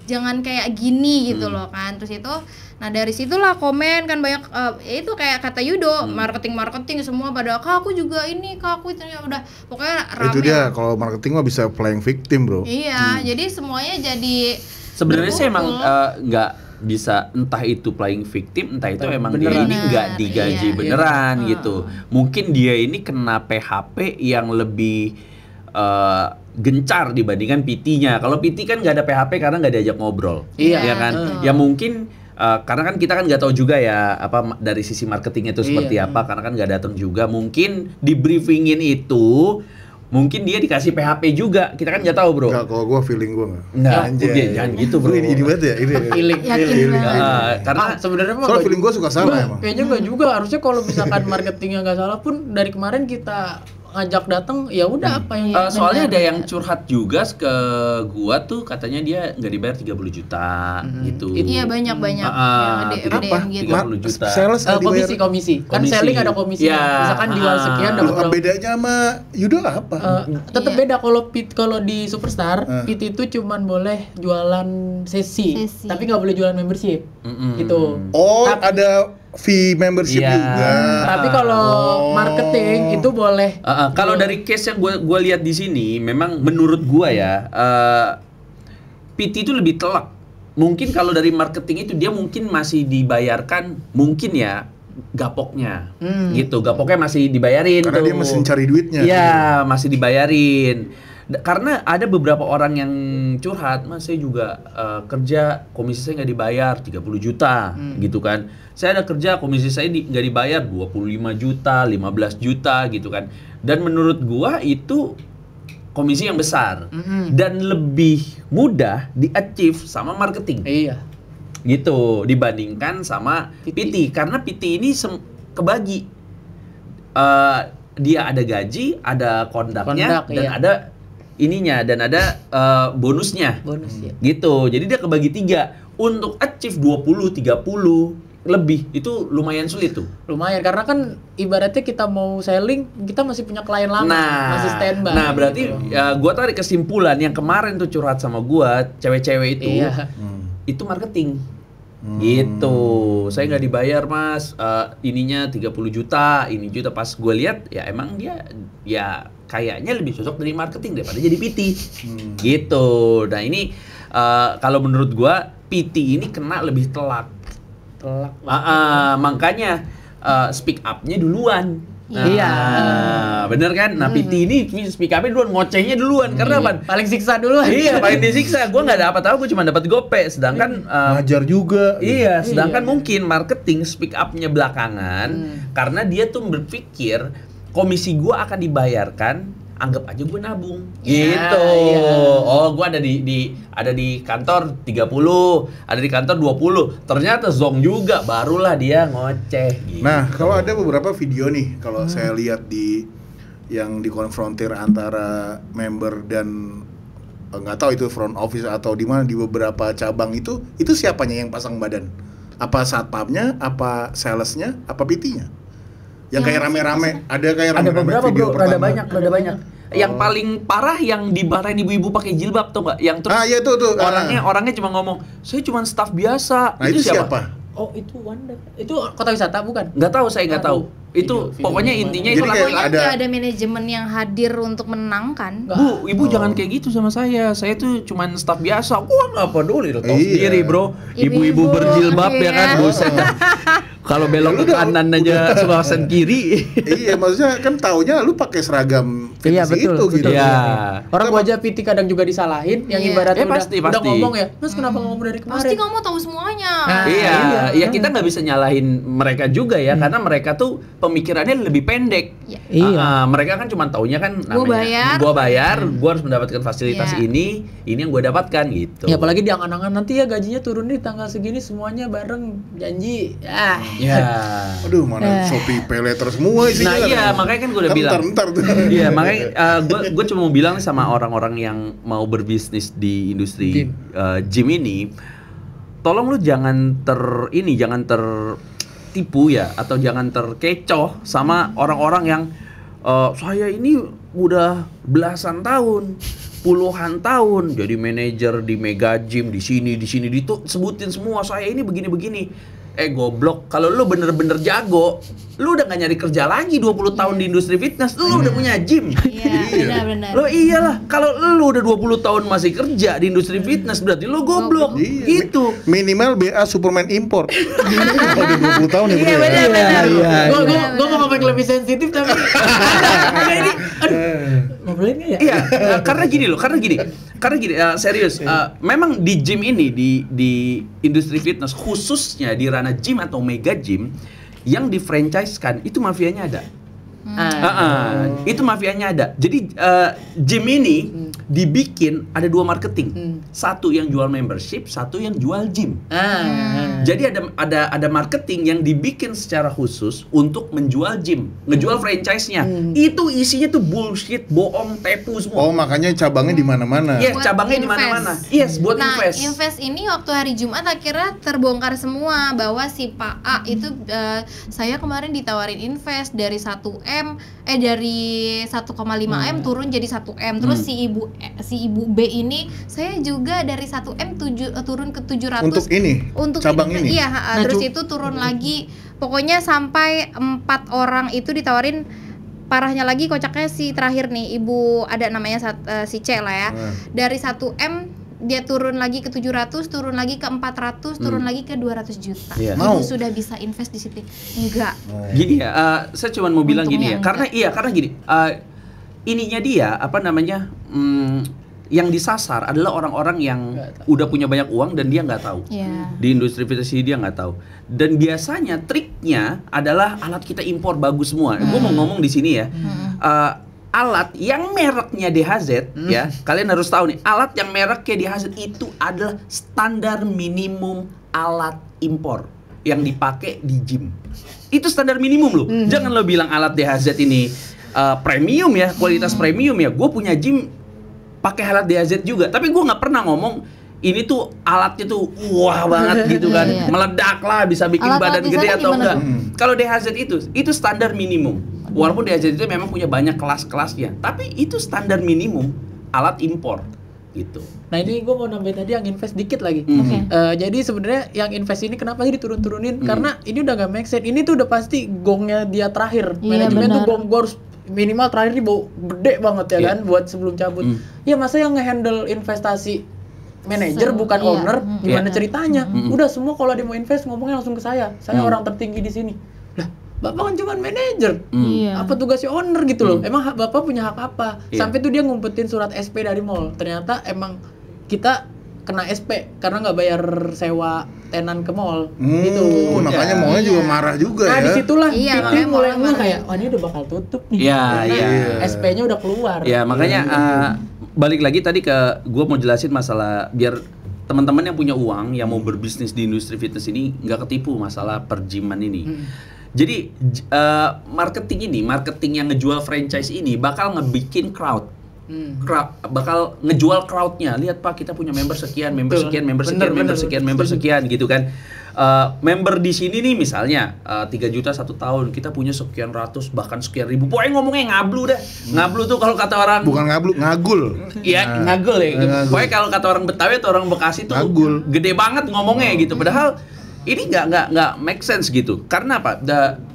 Jangan kayak gini gitu loh kan. Terus itu, nah dari situlah komen kan banyak itu kayak kata Yudo, marketing semua pada Kak aku juga ini, Kak aku itu udah pokoknya rame. Itu dia, kalau marketing mah bisa playing victim, bro. Iya, jadi semuanya jadi sebenarnya sih emang nggak bisa, entah itu playing victim, entah itu emang dia ini nggak digaji beneran gitu. Mungkin dia ini kena PHP yang lebih gencar dibandingkan PT-nya. Kalau PT kan nggak ada PHP karena nggak diajak ngobrol, ya kan? Ya mungkin karena kan kita kan nggak tahu juga ya apa dari sisi marketingnya itu seperti apa, karena kan nggak datang juga. Mungkin di briefingin itu mungkin dia dikasih PHP juga, kita kan nggak tahu bro. Nggak, kalau gue feeling gue nggak. Nah, jangan gitu bro. Ini banget ya, ini. Feeling. Karena sebenarnya mah soalnya feeling gue suka salah emang. Kayaknya nggak juga, harusnya kalau misalkan marketingnya nggak salah pun dari kemarin kita ngajak datang ya udah apa yang soalnya ada yang curhat juga ke gua tuh, katanya dia nggak dibayar 30 juta gitu. Iya banyak yang DM gitu. 30 juta. Sales komisi. Kan selling ada komisi. Misalkan jual sekian dapat berapa. Bedanya sama Yudo apa? Tetap beda kalau di Superstar, PT itu cuman boleh jualan sesi. Tapi nggak boleh jualan membership. Gitu. Oh, ada fee membership juga. Tapi kalau marketing itu boleh. Kalau dari case yang gua lihat di sini, memang menurut gua ya, PT itu lebih telak. Mungkin kalau dari marketing itu dia mungkin masih dibayarkan, mungkin ya gapoknya, gitu. Gapoknya masih dibayarin. Karena dia mesti cari duitnya. Iya, masih dibayarin. Karena ada beberapa orang yang curhat, Mas saya juga kerja, komisi saya nggak dibayar 30 juta, gitu kan. Saya ada kerja, komisi saya nggak dibayar 25 juta, 15 juta, gitu kan. Dan menurut gua itu komisi yang besar dan lebih mudah di-achieve sama marketing. Iya. Gitu, dibandingkan sama PT. Karena PT ini kebagi. Dia ada gaji, ada kondaknya, dan ada ininya, dan ada bonusnya. Gitu. Jadi dia kebagi 3. Untuk achieve 20, 30 lebih itu lumayan sulit tuh. Lumayan, karena kan ibaratnya kita mau selling, kita masih punya klien lama, masih standby. Nah, berarti gua tarik kesimpulan yang kemarin tuh curhat sama gua, cewek-cewek itu, itu marketing. Gitu. Saya nggak dibayar, Mas. Ininya 30 juta, ini juta. Pas gua lihat ya emang dia ya kayaknya lebih cocok dari marketing daripada jadi PT. Gitu. Nah, ini kalau menurut gua PT ini kena lebih telak. Makanya speak up-nya duluan. Bener kan? Nah, PT ini speak up-nya duluan, ngocehnya duluan. Karena apa? Paling siksa duluan. Iya, paling disiksa. Gua nggak dapat apa, gua cuma dapat gope. Sedangkan ngajar juga. Iya, sedangkan mungkin marketing speak up-nya belakangan karena dia tuh berpikir komisi gua akan dibayarkan, anggap aja gue nabung, gitu. Oh, gue ada di kantor 30, ada di kantor 20. Ternyata zong juga, barulah dia ngoceh. Gitu. Nah, kalau ada beberapa video nih, kalau saya lihat yang dikonfrontir antara member dan nggak tahu itu front office atau di mana, di beberapa cabang itu siapanya yang pasang badan? Apa satpamnya, apa salesnya, apa PT-nya? Yang kayak rame-rame, ada beberapa bro, rada banyak. Yang paling parah yang dimarahin ibu-ibu pakai jilbab tuh nggak? Yang terus ya itu orangnya cuma ngomong, saya cuma staff biasa. Nah, itu siapa? Oh, itu Wanda. Itu kota wisata bukan? Nggak tahu, saya nggak tahu. Itu pokoknya intinya itu ada manajemen yang hadir untuk menangkan. Bu, ibu jangan kayak gitu sama saya. Saya tuh cuman staff biasa. Gua nggak peduli, lo tahu sendiri, bro. Ibu-ibu berjilbab ya kan, buset. Kalau belok ke kanan aja suasan kiri. Iya, maksudnya kan taunya lu pakai seragam betul, gitu. Iya. Orang gua aja PT kadang juga disalahin, yang ibaratnya pasti. udah ngomong ya, Mas kenapa ngomong dari kemarin? Pasti kamu tahu semuanya. Iya, kita nggak bisa nyalahin mereka juga ya, karena mereka tuh pemikirannya lebih pendek. Mereka kan cuma taunya kan namanya gua bayar, gua harus mendapatkan fasilitas ini yang gua dapatkan gitu. Ya apalagi di angan-angan nanti ya gajinya turun di tanggal segini semuanya bareng janji. Aduh, mana Shopee pay letter semua isinya. Nah, iya, makanya kan gua udah bilang. Bentar tuh. Iya, makanya gua cuma mau bilang sama orang-orang yang mau berbisnis di industri gym ini, tolong lu jangan tertipu ya atau jangan terkecoh sama orang-orang yang saya ini udah belasan tahun, puluhan tahun jadi manajer di Mega Gym di sini sebutin semua saya ini begini-begini. Goblok, kalau lu bener-bener jago, lu udah gak nyari kerja lagi 20 tahun di industri fitness, lu udah punya gym. Iya, benar-benar. Lo iyalah, kalau lu udah 20 tahun masih kerja di industri fitness berarti lu goblok. Gitu. Minimal BA Superman impor. Kalau udah 20 tahun ya. Iya, benar-benar. Gue mau ngomong lebih sensitif tapi ini ngobrolin nggak ya? Iya, karena gini, serius. Memang di gym ini di industri fitness khususnya di ranah gym atau mega gym yang di franchise-kan itu mafianya ada. Itu mafianya ada. Jadi gym ini dibikin ada 2 marketing. Satu yang jual membership, satu yang jual gym. Jadi ada marketing yang dibikin secara khusus untuk menjual gym, ngejual franchise-nya. Itu isinya tuh bullshit, bohong, tepu semua. Oh, makanya cabangnya di mana-mana. Yes, cabangnya di mana-mana. Yes, buat invest. Nah, invest ini waktu hari Jumat akhirnya terbongkar semua bahwa si Pak A itu saya kemarin ditawarin invest dari 1M dari 1,5M turun jadi 1M. Terus si ibu B ini saya juga dari 1M turun ke 700 untuk ini cabang ini. Iya, terus itu turun lagi. Pokoknya sampai 4 orang itu ditawarin. Parahnya lagi kocaknya si terakhir nih, ibu ada namanya si C lah ya. Dari 1M dia turun lagi ke 700, turun lagi ke 400, turun lagi ke 200 juta. Ibu sudah bisa invest di situ. Enggak. Gini ya, saya cuma mau bilang gini ya. Karena gini, ininya dia yang disasar adalah orang-orang yang udah punya banyak uang dan dia nggak tahu. Di industri fitness ini dia nggak tahu. Dan biasanya triknya adalah alat kita impor bagus semua. Gue mau ngomong di sini ya. Alat yang mereknya DHZ ya, kalian harus tahu nih, alat yang mereknya DHZ itu adalah standar minimum alat impor yang dipakai di gym. Itu standar minimum loh. Jangan lo bilang alat DHZ ini premium ya, kualitas premium ya. Gue punya gym pakai alat DHZ juga, tapi gue nggak pernah ngomong ini tuh alatnya tuh wah banget gitu kan, meledak lah, bisa bikin badan gede atau enggak. Kalau DHZ itu standar minimum. Walaupun DHZ itu memang punya banyak kelas-kelasnya, tapi itu standar minimum alat impor gitu. Nah ini gue mau nambahin tadi yang invest dikit lagi. Jadi sebenarnya yang invest ini kenapa sih diturun-turunin? Karena ini udah gak make sense. Ini tuh udah pasti gongnya dia terakhir. Manajemen tuh gong gue harus minimal terakhir nih bau gede banget ya kan buat sebelum cabut. Ya masa yang nge-handle investasi manajer bukan owner, gimana ceritanya? Udah semua kalau dia mau invest ngomongnya langsung ke saya. Saya orang tertinggi di sini. Lah, Bapak kan cuma manajer. Apa tugasnya owner gitu loh? Emang Bapak punya hak apa? Sampai tuh dia ngumpetin surat SP dari mall. Ternyata emang kita kena SP karena nggak bayar sewa tenan ke mall gitu. Makanya mallnya juga marah juga ya. Nah disitulah titik mulai kayak wah ini udah bakal tutup nih. SP-nya udah keluar. Ya makanya balik lagi tadi ke gue mau jelasin masalah biar teman-teman yang punya uang yang mau berbisnis di industri fitness ini nggak ketipu masalah perjiman ini. Jadi marketing yang ngejual franchise ini bakal ngebikin crowd. Bakal ngejual crowdnya. Lihat Pak, kita punya member sekian gitu kan. Member di sini nih misalnya 3 juta 1 tahun, kita punya sekian ratus bahkan sekian ribu. Pokoknya ngomongnya ngablu dah. Ngablu tuh kalau kata orang bukan ngablu, ngagul. Iya, ngagul ya. Pokoknya kalau kata orang Betawi atau orang Bekasi tuh ngagul. Gede banget ngomongnya gitu. Padahal ini nggak make sense gitu. Karena apa?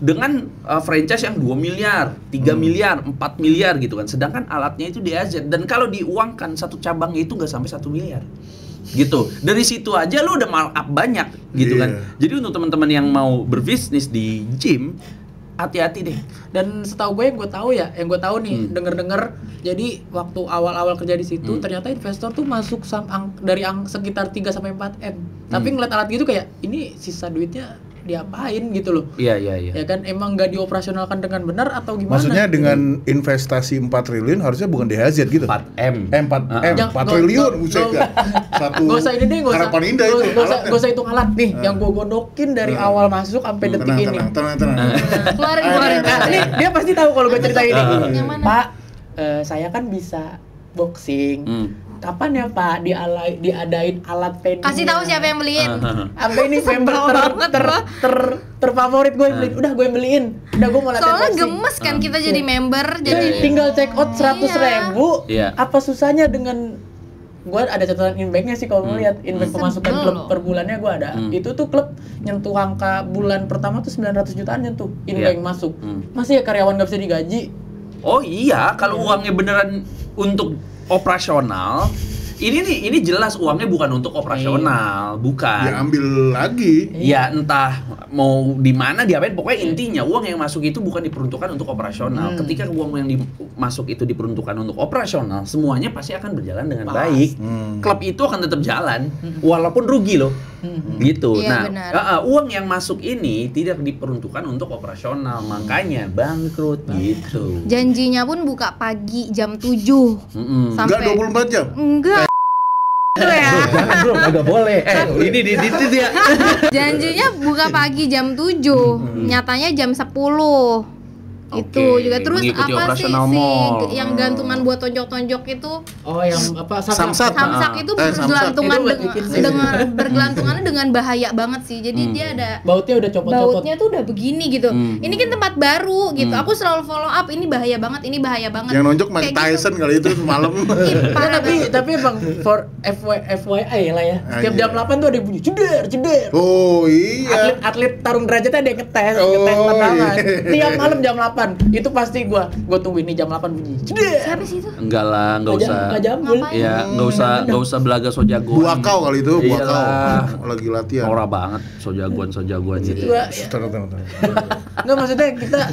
Dengan franchise yang 2 miliar, 3 miliar, 4 miliar gitu kan. Sedangkan alatnya itu DHZ. Dan kalau diuangkan satu cabangnya itu nggak sampai 1 miliar. Gitu. Dari situ aja lu udah markup banyak gitu kan. Jadi untuk teman-teman yang mau berbisnis di gym, hati-hati deh. Dan setahu gue yang gue tahu nih, denger-denger, jadi waktu awal-awal kerja di situ ternyata investor tuh masuk dari sekitar 3 sampai 4 M. Tapi ngeliat alat gitu kayak ini sisa duitnya diapain gitu loh. Iya. Ya kan emang nggak dioperasionalkan dengan benar atau gimana? Maksudnya dengan investasi 4 triliun harusnya bukan DHZ gitu. 4M. 4 triliun buset. Satu Gak usah ini deh, harapan indah itu. Gak usah hitung alat nih yang gue godokin dari awal masuk sampai detik ini. Tenang. Keluarin. Nih, dia pasti tahu kalau gue cerita ini. Yang mana? Pak, saya kan bisa boxing, kapan ya Pak diadain alat padding? Kasih tahu siapa yang beliin. Apa ini member terfavorit gue yang beliin. Udah gue beliin. Udah gue mau latihan Soalnya boxing. gemes kan kita jadi member, jadi Tinggal check out 100.000. Iya. Apa susahnya dengan gue ada catatan inbacknya sih kalau ngeliat inback pemasukan Sebel klub loh. per bulannya gue ada. Itu tuh klub nyentuh angka bulan pertama tuh 900 jutaan nyentuh inback masuk. Masih ya karyawan nggak bisa digaji. Oh iya, kalau uangnya beneran untuk operasional, ini jelas uangnya bukan untuk operasional, bukan. Ya ambil lagi. Ya entah mau di mana diapain, pokoknya intinya uang yang masuk itu bukan diperuntukkan untuk operasional. Ketika uang yang masuk itu diperuntukkan untuk operasional, semuanya pasti akan berjalan dengan baik. Klub itu akan tetap jalan, walaupun rugi loh. Gitu. Iya, Nah, benar. uang yang masuk ini tidak diperuntukkan untuk operasional, makanya bangkrut gitu. janjinya pun buka pagi jam 7 Mm-mm. Enggak sampai 24 jam. enggak itu ya. Jangan bro, agak boleh. Ini di dia. Janjinya buka pagi jam 7, nyatanya jam 10. Itu Oke, juga terus mengikuti apa sih operasional mall. yang gantungan buat tonjok-tonjok itu Oh yang apa Samsat. samsak itu Samsak. bergelantungan Itu buat bikin sih. dengan bergelantungannya dengan bahaya banget sih. Jadi dia ada bautnya udah copot-copot. bautnya tuh udah begini gitu. Ini kan tempat baru gitu. Aku selalu follow up, ini bahaya banget, ini bahaya banget. Yang nonjok Mike Kayak gitu. Tyson kali itu malam. Ih, parah banget. tapi emang for FYI lah ya. Setiap jam 8 tuh ada bunyi ceder. Oh iya. Atlet tarung derajatnya ada yang ngetes Oh, tendangan. iya. Tiap malam jam 8. Itu pasti gua tungguin nih jam 8 bunyi. Ceder. Siapa sih itu? Enggak lah, enggak usah. Enggak jambul. Ngapain? Ya, enggak usah belaga so jagoan. Buakau kali itu, buakau. Iyalah. Lagi latihan. Norak banget so jagoan gitu. Itu ya. Tenang. Nggak, maksudnya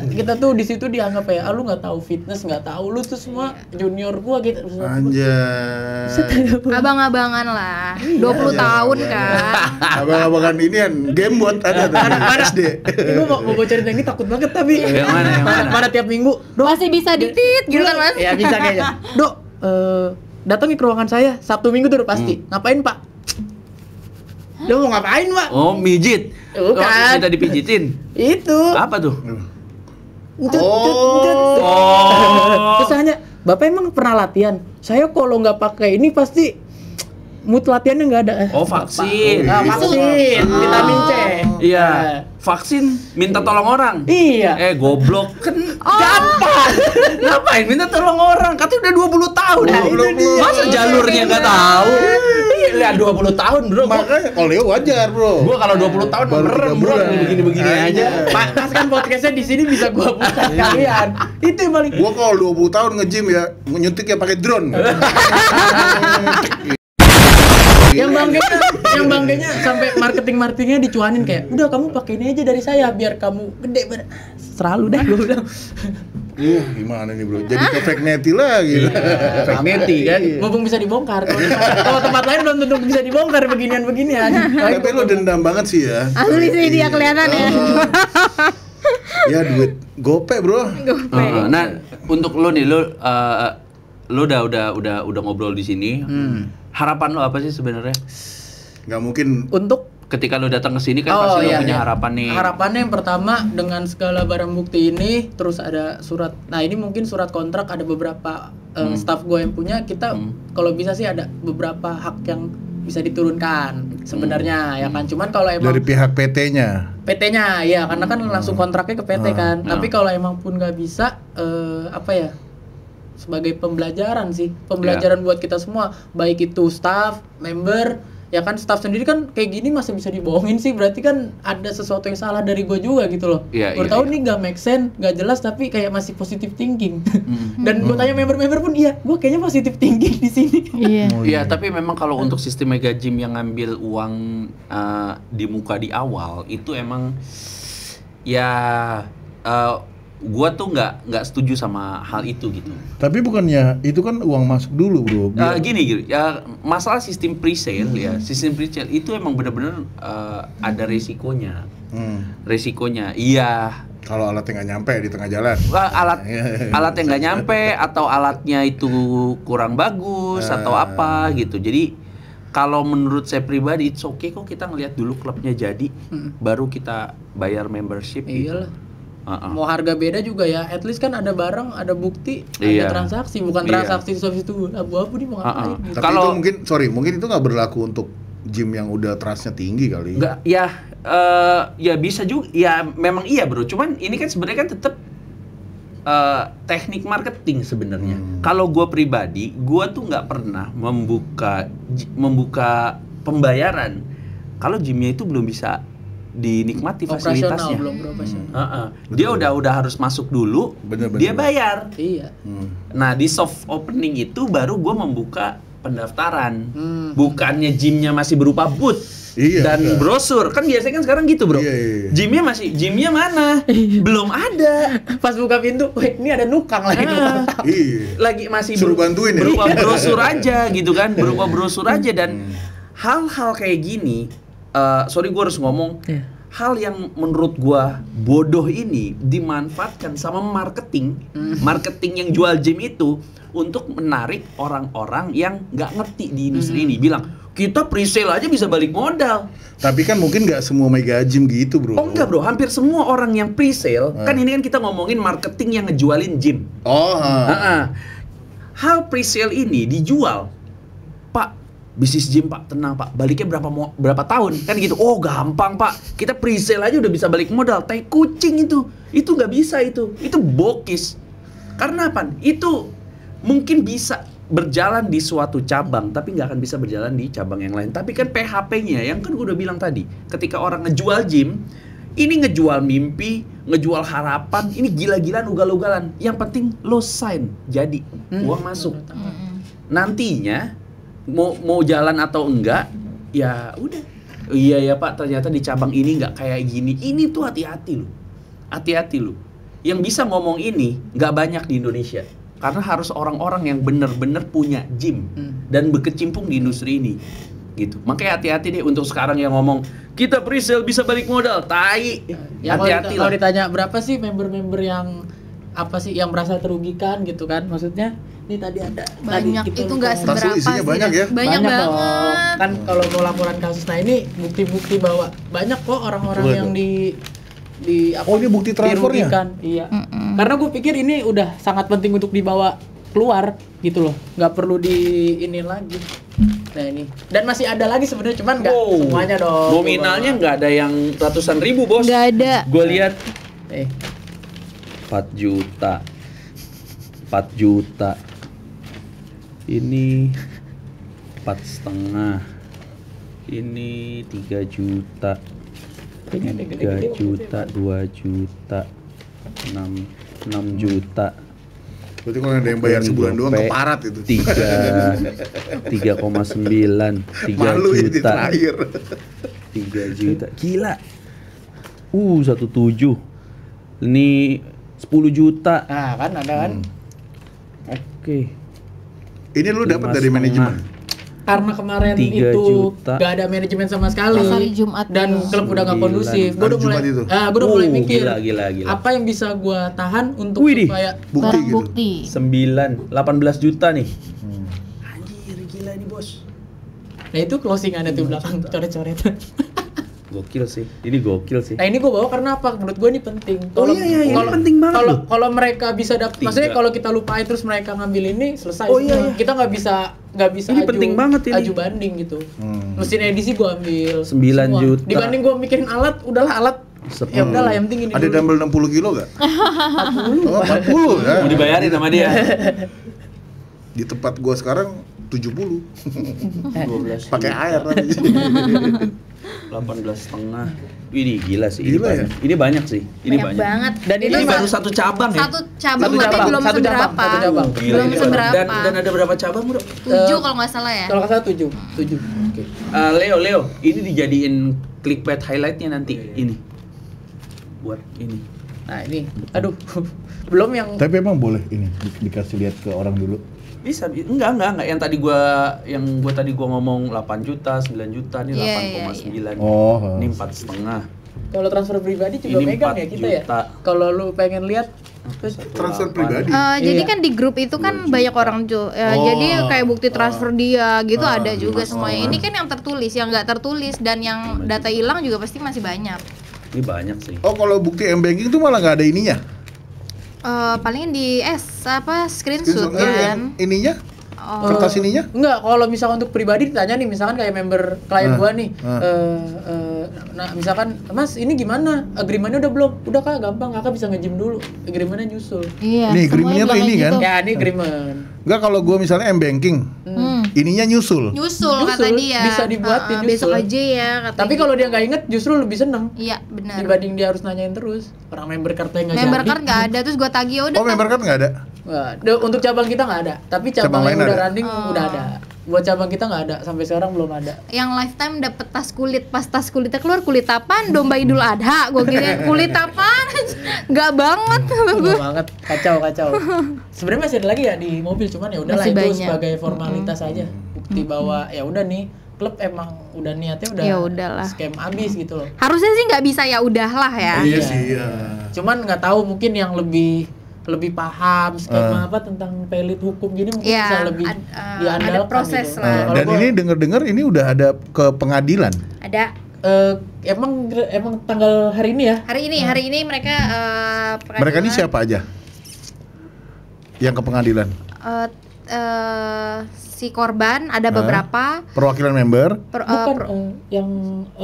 kita tuh di situ dianggap ya, lu nggak tahu fitness, nggak tahu lu tuh semua junior gua gitu. Anjay. Abang-abangan lah. 20 tahun kan. Abang-abangan ini kan game buat ada tadi. SD. Gue mau cerita ini takut banget tapi Yang mana? pada tiap minggu Masih bisa ditit gitu kan, Mas? ya bisa kayaknya Dok, datangi ke ruangan saya Sabtu Minggu tuh udah pasti. Ngapain Pak? Lu mau ngapain Pak? Oh, mijit. Bukan. Oh, minta dipijitin. Itu Apa tuh? Oh. Terus hanya Bapak emang pernah latihan? Saya kalau nggak pakai ini pasti mood latihannya nggak ada. Oh, vaksin. Nah, vaksin, vitamin C. Iya. Vaksin minta tolong orang. Iya. Goblok kan gampang. Ngapain minta tolong orang? Katanya udah 20 tahun. Nah, itu dia. Masa jalurnya nggak tahu? Lihat 20 tahun, Bro. Makanya kalau Leo wajar, Bro. Gua kalau 20 tahun Baru merem, 3 Bro. bulan. Begini-begini aja. Pas kan podcastnya di sini bisa gua buka sekalian. Itu yang paling. Gua kalau 20 tahun nge-gym ya, nyuntik ya pakai drone. yang bangganya sampai marketingnya dicuanin kayak, udah kamu pakai ini aja dari saya biar kamu gede bener. Selalu deh gua bilang. Gimana nih, Bro? Jadi ke fake neti lagi. Fake neti kan. Mumpung bisa dibongkar. Kalau tempat lain belum tentu bisa dibongkar beginian. Tapi lu dendam banget sih ya. Asli sih dia kelihatan ya. Ya duit gope, Bro. Nah, untuk lu nih, lu udah ngobrol di sini. Harapan lu apa sih sebenarnya? Nggak mungkin. Untuk Ketika lu datang ke sini kan pasti lu punya harapan nih. Harapannya yang pertama dengan segala barang bukti ini terus ada surat. Nah, ini mungkin surat kontrak ada beberapa staff gue yang punya. Kita kalau bisa sih ada beberapa hak yang bisa diturunkan sebenarnya ya kan. Cuman kalau emang Dari pihak PT-nya. PT-nya ya karena kan langsung kontraknya ke PT kan. Tapi kalau emang pun nggak bisa apa ya? Sebagai pembelajaran sih. Pembelajaran buat kita semua, baik itu staff, member, ya kan staff sendiri kan kayak gini masih bisa dibohongin sih, berarti kan ada sesuatu yang salah dari gue juga gitu loh. Gue tahu nih gak make sense, gak jelas tapi kayak masih positive thinking. Dan gue tanya member-member pun iya, gue kayaknya positive thinking di sini. Iya, tapi memang kalau untuk sistem mega gym yang ngambil uang di muka di awal itu emang ya gua tuh nggak setuju sama hal itu gitu. Tapi bukannya itu kan uang masuk dulu, Bro. Gini ya, masalah sistem pre-sale ya, sistem pre-sale itu emang benar-benar ada resikonya. Resikonya, iya. Kalau alatnya nggak nyampe di tengah jalan. Alat yang nggak nyampe atau alatnya itu kurang bagus atau apa gitu. Jadi kalau menurut saya pribadi, oke kok kita ngelihat dulu klubnya jadi, baru kita bayar membership gitu. Iyalah. Mau harga beda juga ya, at least kan ada barang, ada bukti, Iya. ada transaksi, bukan transaksi terus itu abu-abu nih mau ngapain gitu. Tapi itu mungkin itu nggak berlaku untuk gym yang udah trustnya tinggi kali. Enggak, ya ya bisa juga. Ya memang iya, Bro. Cuman ini kan sebenarnya kan tetap teknik marketing sebenarnya. Kalau gue pribadi, gue tuh nggak pernah membuka pembayaran kalau gymnya itu belum bisa dinikmati fasilitasnya. Belum beroperasional. Dia udah harus masuk dulu, dia bayar. Iya. Nah di soft opening itu baru gue membuka pendaftaran. Bukannya gymnya masih berupa booth. Dan brosur, kan biasanya kan sekarang gitu, Bro. Gymnya mana? Belum ada. Pas buka pintu, wih, ini ada nukang lagi. Lagi masih suruh bantuin berupa brosur aja gitu kan, berupa brosur aja. Dan hal-hal kayak gini, sorry gue harus ngomong, hal yang menurut gue bodoh ini dimanfaatkan sama marketing yang jual gym itu untuk menarik orang-orang yang nggak ngerti di industri ini. Bilang, kita pre-sale aja bisa balik modal. Tapi kan mungkin nggak semua mega gym gitu, Bro. Oh enggak, Bro. Hampir semua orang yang pre-sale, kan ini kan kita ngomongin marketing yang ngejualin gym. Hal pre-sale ini dijual, Pak, bisnis gym, Pak, tenang, Pak. Baliknya berapa tahun? Kan gitu. Oh, gampang, Pak. Kita pre-sale aja udah bisa balik modal. Tai kucing itu. Itu nggak bisa itu. Itu bokis. Karena apa? Itu mungkin bisa berjalan di suatu cabang, tapi nggak akan bisa berjalan di cabang yang lain. Tapi kan PHP-nya, yang kan gue udah bilang tadi, ketika orang ngejual gym, ini ngejual mimpi, ngejual harapan, ini gila-gilaan, ugal-ugalan. Yang penting lo sign, jadi uang masuk. Nantinya mau jalan atau enggak, ya udah. Iya ya Pak, ternyata di cabang ini nggak kayak gini. Ini tuh hati-hati lo. Yang bisa ngomong ini nggak banyak di Indonesia. Karena harus orang-orang yang benar-benar punya gym dan berkecimpung di industri ini, gitu. Makanya hati-hati deh untuk sekarang yang ngomong kita pre-sale bisa balik modal, tai. Ya, hati-hati kalau lah. ditanya berapa sih member-member yang apa sih yang merasa terugikan gitu kan, maksudnya ini tadi ada banyak tadi itu nggak seberapa Tasu isinya sih. banyak ya? Banyak banget. Kan kalau mau laporan kasus, nah ini bukti-bukti bahwa banyak kok orang-orang yang di ini bukti transfernya? dirugikan. Iya. Karena gue pikir ini udah sangat penting untuk dibawa keluar gitu loh, nggak perlu di ini lagi. Nah ini, dan masih ada lagi sebenarnya, cuman nggak semuanya dong. Nominalnya nggak ada yang ratusan ribu, Bos. Nggak ada. Gue lihat 4 juta. Ini 4,5. Ini 3 juta. 3 juta, 2 juta, 6 juta. Berarti kalau ada yang bayar sebulan doang keparat itu. 3,9, 3 Malu ini juta. terakhir. 3 juta. Gila. 1,7. Ini 10 juta. Nah kan ada kan. Oke. Ini lu dapat dari manajemen. Karena kemarin 3 itu juta. gak ada manajemen sama sekali. Pas hari Jumat dan klub udah gak kondusif. Gue udah mulai, Jumat itu. gue udah mulai mikir Gila. apa yang bisa gue tahan untuk Widih. supaya Barang gitu. bukti. 18 juta nih. Anjir, gila ini, Bos. nah itu closingannya tuh belakang coret-coret. Gokil sih. Ini gokil sih. Nah ini gue bawa karena apa? Menurut gue ini penting. Ini penting banget. Kalau mereka bisa dapat, maksudnya kalau kita lupain terus mereka ngambil ini selesai. Kita nggak bisa Ini penting banget ini. aju banding gitu. Mesin edisi gue ambil 9 semua. juta. Dibanding gue mikirin alat, udahlah alat. Ya udahlah yang penting ini. Ada dulu. dumbbell 60 kilo gak? 40. Oh 40 ya. Mau dibayarin sama dia. Di tempat gua sekarang 70. 12. Pakai air lagi. 18,5. Ini gila sih. Gila ini ya? banyak. Ini banyak sih. Ini banyak. banget. Dan Ini baru satu cabang ya? Satu cabang Satu tapi cabang, belum satu cabang, seberapa. satu cabang. Belum Ini seberapa. Dan ada berapa cabang, Bro? 7 kalau nggak salah ya. Kalau nggak salah 7. Oke. Leo, ini dijadiin clickbait highlightnya nanti. Ini. Buat ini. Nah ini, aduh, belum yang Tapi emang boleh ini dikasih lihat ke orang dulu. Bisa, enggak. Yang gua tadi ngomong 8 juta, 9 juta, ini Iya, 8,9. Oh. Ini 4,5. kalau transfer pribadi juga Ini megang 4 ya kita ya. juta. Kalau lu pengen lihat Transfer pribadi. Jadi Iya. kan di grup itu kan banyak orang jadi kayak bukti transfer dia gitu ada juga semuanya. Ini kan yang tertulis, yang nggak tertulis dan yang data hilang juga pasti masih banyak. Ini banyak sih. Oh, kalau bukti M-Banking tuh malah nggak ada ininya? Palingan di screenshot kan. Ininya? Kertas ininya? Enggak, kalau misalkan untuk pribadi ditanya nih, misalkan kayak member klien gua nih, nah misalkan, Mas ini gimana? Agreementnya udah belum? Udah Kak, gampang, Kakak bisa nge-gym dulu. Agreementnya nyusul. Iya. Nih, agreementnya tuh ini kan? Ya, ini agreement. Enggak, kalau gua misalnya M-Banking, ininya nyusul. Nyusul kata dia. Bisa dibuatin, nyusul. Besok aja ya katanya. Tapi kalau dia nggak inget, justru lebih seneng. Iya, benar. Dibanding dia harus nanyain terus. Orang member card-nya nggak jadi. Member card nggak ada, terus gua tagih udah. Oh, member card nggak ada? Untuk cabang kita nggak ada, tapi cabang yang lain udah ada? running udah ada. Buat cabang kita nggak ada, sampai sekarang belum ada. Yang lifetime dapet tas kulit, pas tas kulitnya keluar, kulit apaan? Domba Idul Adha, gue kira kulit apaan? Nggak banget. Nggak banget, kacau. Sebenarnya masih ada lagi ya di mobil, cuman ya udahlah Masih itu banyak. sebagai formalitas aja. Bukti bahwa ya udah nih klub emang udah niatnya udah Ya udahlah. scam abis gitu loh. Harusnya sih nggak bisa ya udahlah ya. Iya sih, iya. Cuman nggak tahu mungkin yang lebih paham skema apa tentang pelit hukum gini mungkin Ya, bisa lebih diandalkan ada proses gitu. lah. Kalau Dan gua- ini dengar-dengar ini udah ada ke pengadilan. Ada emang tanggal hari ini ya? hari ini mereka Mereka ini siapa aja? Yang ke pengadilan? Si korban ada beberapa Perwakilan member Bukan yang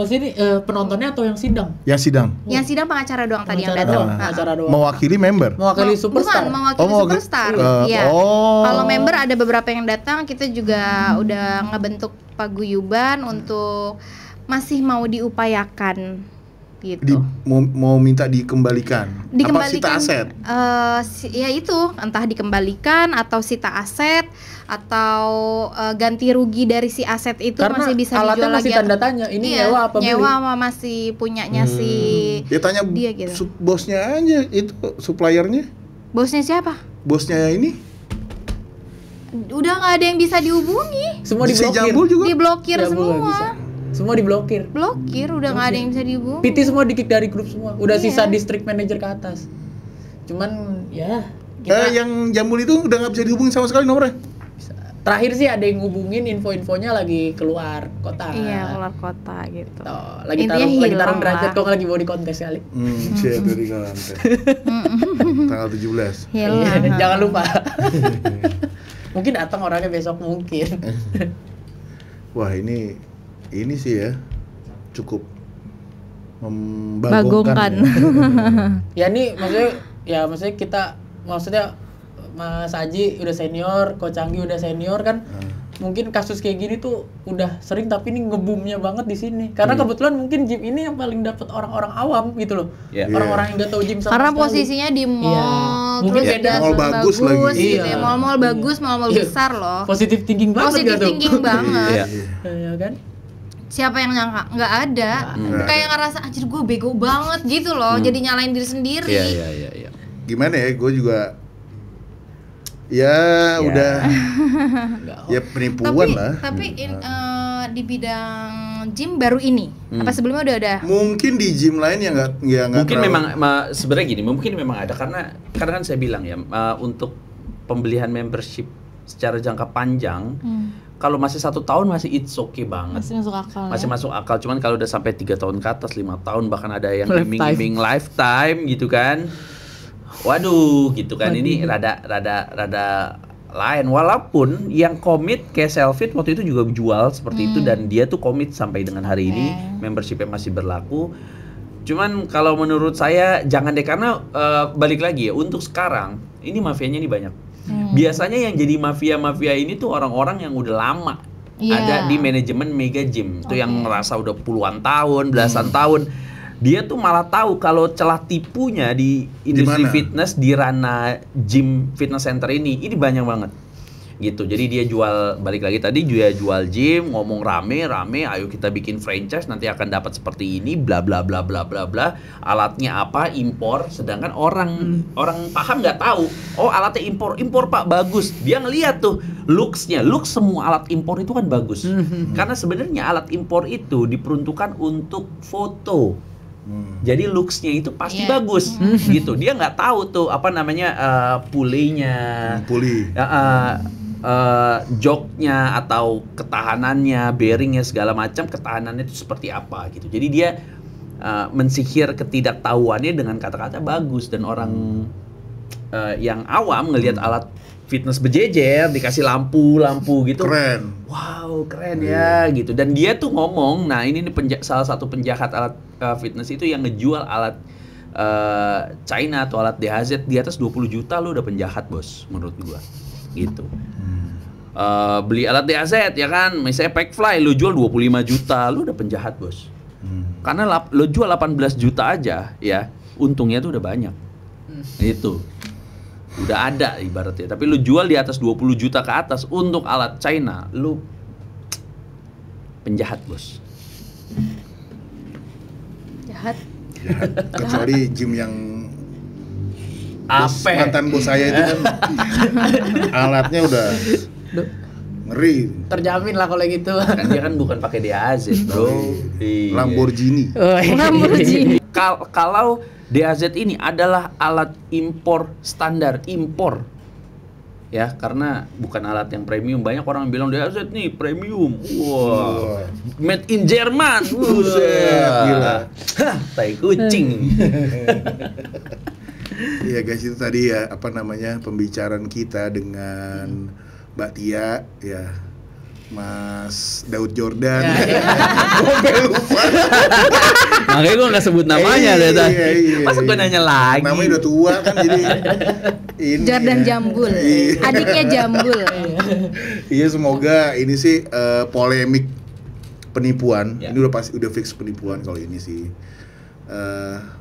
sini penontonnya atau yang sidang? yang sidang. yang sidang pengacara doang tadi yang Pengacara datang. doang, pengacara doang. Mewakili member. Mewakili superstar. Bukan, mewakili mewakili- superstar. oh. Iya. Kalau member ada beberapa yang datang, kita juga udah ngebentuk paguyuban untuk masih mau diupayakan gitu. Mau minta dikembalikan. Apa sita aset? Ya itu, entah dikembalikan atau sita aset atau ganti rugi dari si aset itu. Karena masih bisa alatnya dijual masih lagi. tanda tanya, ini Iya, nyewa apa beli? nyewa sama masih punyanya si Dia tanya dia gitu. bosnya aja itu suppliernya. Bosnya siapa? Bosnya ini Udah nggak ada yang bisa dihubungi, Semua si diblokir. Jambul juga. diblokir Jambul nggak semua. bisa. Semua diblokir. Blokir, udah nggak ada yang bisa dihubungi. PT semua di-kick dari grup semua. Udah Iya. sisa district manager ke atas. Cuman ya kita Yang Jambul itu udah nggak bisa dihubungi sama sekali nomornya. terakhir sih ada yang ngubungin info-infonya lagi keluar kota. Iya, keluar kota gitu. Tuh, lagi Intinya taruh hilang derajat lah. kok lagi mau di kontes kali. Cek dari kantor. Tanggal 17. Hilang. Iya, jangan lupa. Mungkin datang orangnya besok mungkin. Wah, ini sih ya cukup Bagongkan. membagongkan. Ya. Ya nih maksudnya kita Mas Aji udah senior, Coach Anggi udah senior kan. Mungkin kasus kayak gini tuh udah sering, tapi ini ngebumnya banget di sini. Karena kebetulan mungkin gym ini yang paling dapat orang-orang awam gitu loh. Iya. Orang-orang yang nggak tahu gym sama Karena sekali. posisinya di mall, Iya. Mungkin terus beda. Mall bagus lagi. gitu Iya. ya. Mall-mall bagus, mall-mall Iya. besar loh. Positive thinking banget Positive gak tuh? thinking banget. Iya. Iya kan? Siapa yang nyangka? Nggak ada. Kayak ngerasa anjir gue bego banget gitu loh. Jadi nyalain diri sendiri. Iya. Gimana ya? Gue juga ya udah ya penipuan lah. Tapi di bidang gym baru ini. Apa sebelumnya udah ada? Mungkin di gym lain yang nggak Mungkin terlalu- memang sebenarnya gini, mungkin memang ada karena kan saya bilang ya untuk pembelian membership secara jangka panjang, kalau masih 1 tahun masih it's okay banget. Masih masuk akal. Masih ya? masuk akal, cuman kalau udah sampai 3 tahun ke atas, 5 tahun, bahkan ada yang Lifetime. iming-iming lifetime gitu kan. Waduh, gitu kan. Ini rada lain. Walaupun yang komit kayak Selfit waktu itu juga jual seperti itu, dan dia tuh komit sampai dengan hari ini membershipnya masih berlaku. Cuman kalau menurut saya jangan deh, karena balik lagi ya, untuk sekarang ini mafianya ini banyak. Biasanya yang jadi mafia ini tuh orang-orang yang udah lama Iya. ada di manajemen mega gym, tuh yang ngerasa udah puluhan tahun, belasan tahun. Dia tuh malah tahu kalau celah tipunya di industri Dimana? fitness di ranah gym fitness center ini banyak banget gitu. Jadi dia balik lagi tadi, dia jual gym, ngomong rame, ayo kita bikin franchise, nanti akan dapat seperti ini, bla bla bla bla bla bla. Alatnya apa, impor, sedangkan orang paham nggak tahu. Oh, alatnya impor Pak, bagus. Dia ngeliat tuh look semua alat impor itu kan bagus. Karena sebenarnya alat impor itu diperuntukkan untuk foto. Jadi looks-nya itu pasti Iya. bagus gitu. Dia nggak tahu tuh apa namanya pulley-nya, puli. joknya atau ketahanannya, bearingnya segala macam, ketahanannya itu seperti apa gitu. Jadi dia mensihir ketidaktahuannya dengan kata-kata bagus, dan orang yang awam ngelihat alat fitness berjejer, dikasih lampu gitu. Keren. Wow, keren ya gitu. Dan dia tuh ngomong, nah ini salah satu penjahat alat fitness itu yang ngejual alat China atau alat DHZ di atas 20 juta, lu udah penjahat, Bos, menurut gua. Gitu. Beli alat DHZ ya kan, misalnya Packfly lu jual 25 juta, lu udah penjahat, Bos. Karena lu jual 18 juta aja ya, untungnya tuh udah banyak. Itu. Udah ada ibaratnya, tapi lu jual di atas 20 juta ke atas untuk alat China, lu penjahat, Bos. Jahat. Kecuali gym yang mantan bos saya itu kan alatnya udah ngeri. Terjamin lah kalau gitu. Kan dia kan bukan pakai DHZ, bro. Iya. Lamborghini. Lamborghini. Kalau DHZ ini adalah alat impor standar impor, ya, karena bukan alat yang premium. Banyak orang bilang DHZ nih premium, wah, made in Jerman, Gila. Tai kucing. Iya guys, itu tadi ya pembicaraan kita dengan Mbak Tia ya, Mas Daud Jordan. Gue lupa. Makanya gue nggak sebut namanya deh. Masa gue nanya lagi? Namanya udah tua kan, jadi ini Jordan ya. Jambul, adiknya Jambul. Iya, semoga ini sih polemik penipuan. Ya. Ini udah fix penipuan kalau ini sih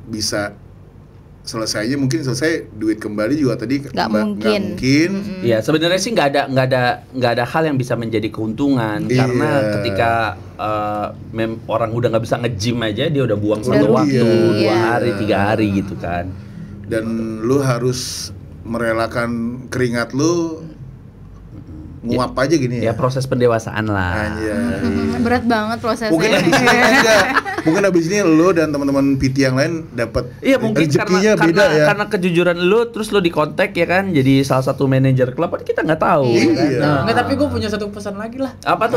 bisa selesainya, mungkin selesai duit kembali juga tadi nggak mungkin. Ya sebenarnya sih nggak ada hal yang bisa menjadi keuntungan, karena ketika orang udah nggak bisa nge-gym aja, dia udah buang satu waktu, 2 hari 3 hari gitu kan. Dan lu harus merelakan keringat lu nguap aja gini ya. Ya proses pendewasaan lah. Berat banget prosesnya. Mungkin abis ini lo dan teman-teman PT yang lain dapat mungkin rezekinya beda ya. Karena kejujuran lo, terus lo dikontak ya kan, jadi salah satu manajer klub, kita nggak tahu. Nggak, tapi gue punya satu pesan lagi lah. Apa tuh?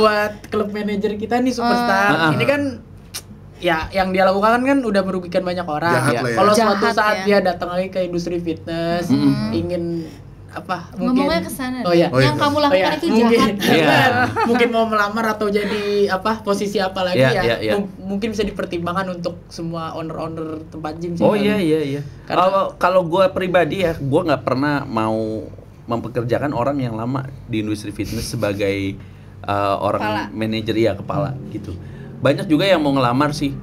Buat klub manajer kita nih Superstar. Ini kan ya yang dia lakukan kan udah merugikan banyak orang. Jahat lah ya. Kalau suatu saat dia datang lagi ke industri fitness, ingin ngomongnya kesana. Yang kamu lakukan itu jahat. Mungkin mau melamar atau jadi posisi apa lagi mungkin bisa dipertimbangkan untuk semua owner tempat gym sih. Iya. Kalau gue pribadi ya, gue nggak pernah mau mempekerjakan orang yang lama di industri fitness sebagai orang manajer kepala gitu. Banyak juga yang mau ngelamar sih,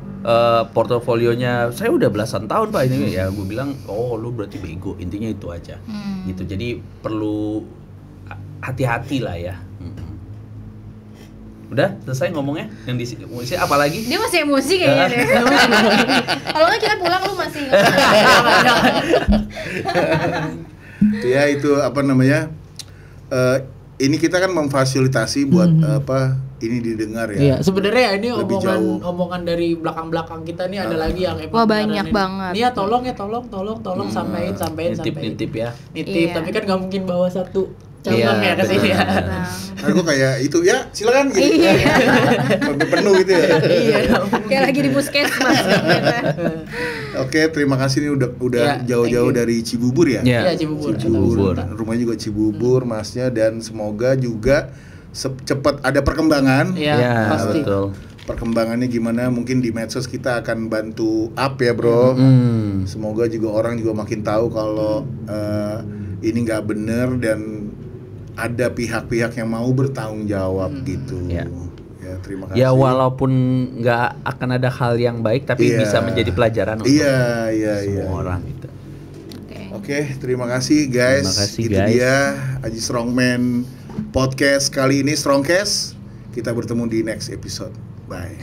portofolionya saya udah belasan tahun Pak ini ya. Gue bilang, oh lu berarti bego, intinya itu aja gitu. Jadi perlu hati-hati lah ya. Udah selesai ngomongnya, yang di sini apa lagi? Dia masih emosi kayaknya deh. Kalau nggak kita pulang, lu masih ya itu ini kita kan memfasilitasi buat ini didengar ya. Iya, sebenarnya ini omongan dari belakang kita nih ada lagi yang banyak banget. Iya, tolong sampein. Nitip ya. Nitip, tapi kan nggak mungkin bawa satu cabang ya ke sini ya. Kan gue kayak itu ya, silakan gitu. Sampai penuh gitu ya. Iya. Kayak lagi di puskesmas. Oke, terima kasih nih udah jauh-jauh dari Cibubur ya. Iya, Cibubur. Rumahnya juga Cibubur, Masnya, dan semoga juga cepat ada perkembangan. Iya, pasti. Betul. Perkembangannya gimana, mungkin di medsos kita akan bantu up ya bro. Semoga juga orang juga makin tahu kalau ini nggak bener dan ada pihak-pihak yang mau bertanggung jawab gitu. Ya, terima kasih. Ya walaupun nggak akan ada hal yang baik, tapi bisa menjadi pelajaran untuk semua orang gitu. Oke, terima kasih guys. Itu dia Aji Strongman Podcast kali ini, Strongcast. Kita bertemu di next episode. Bye.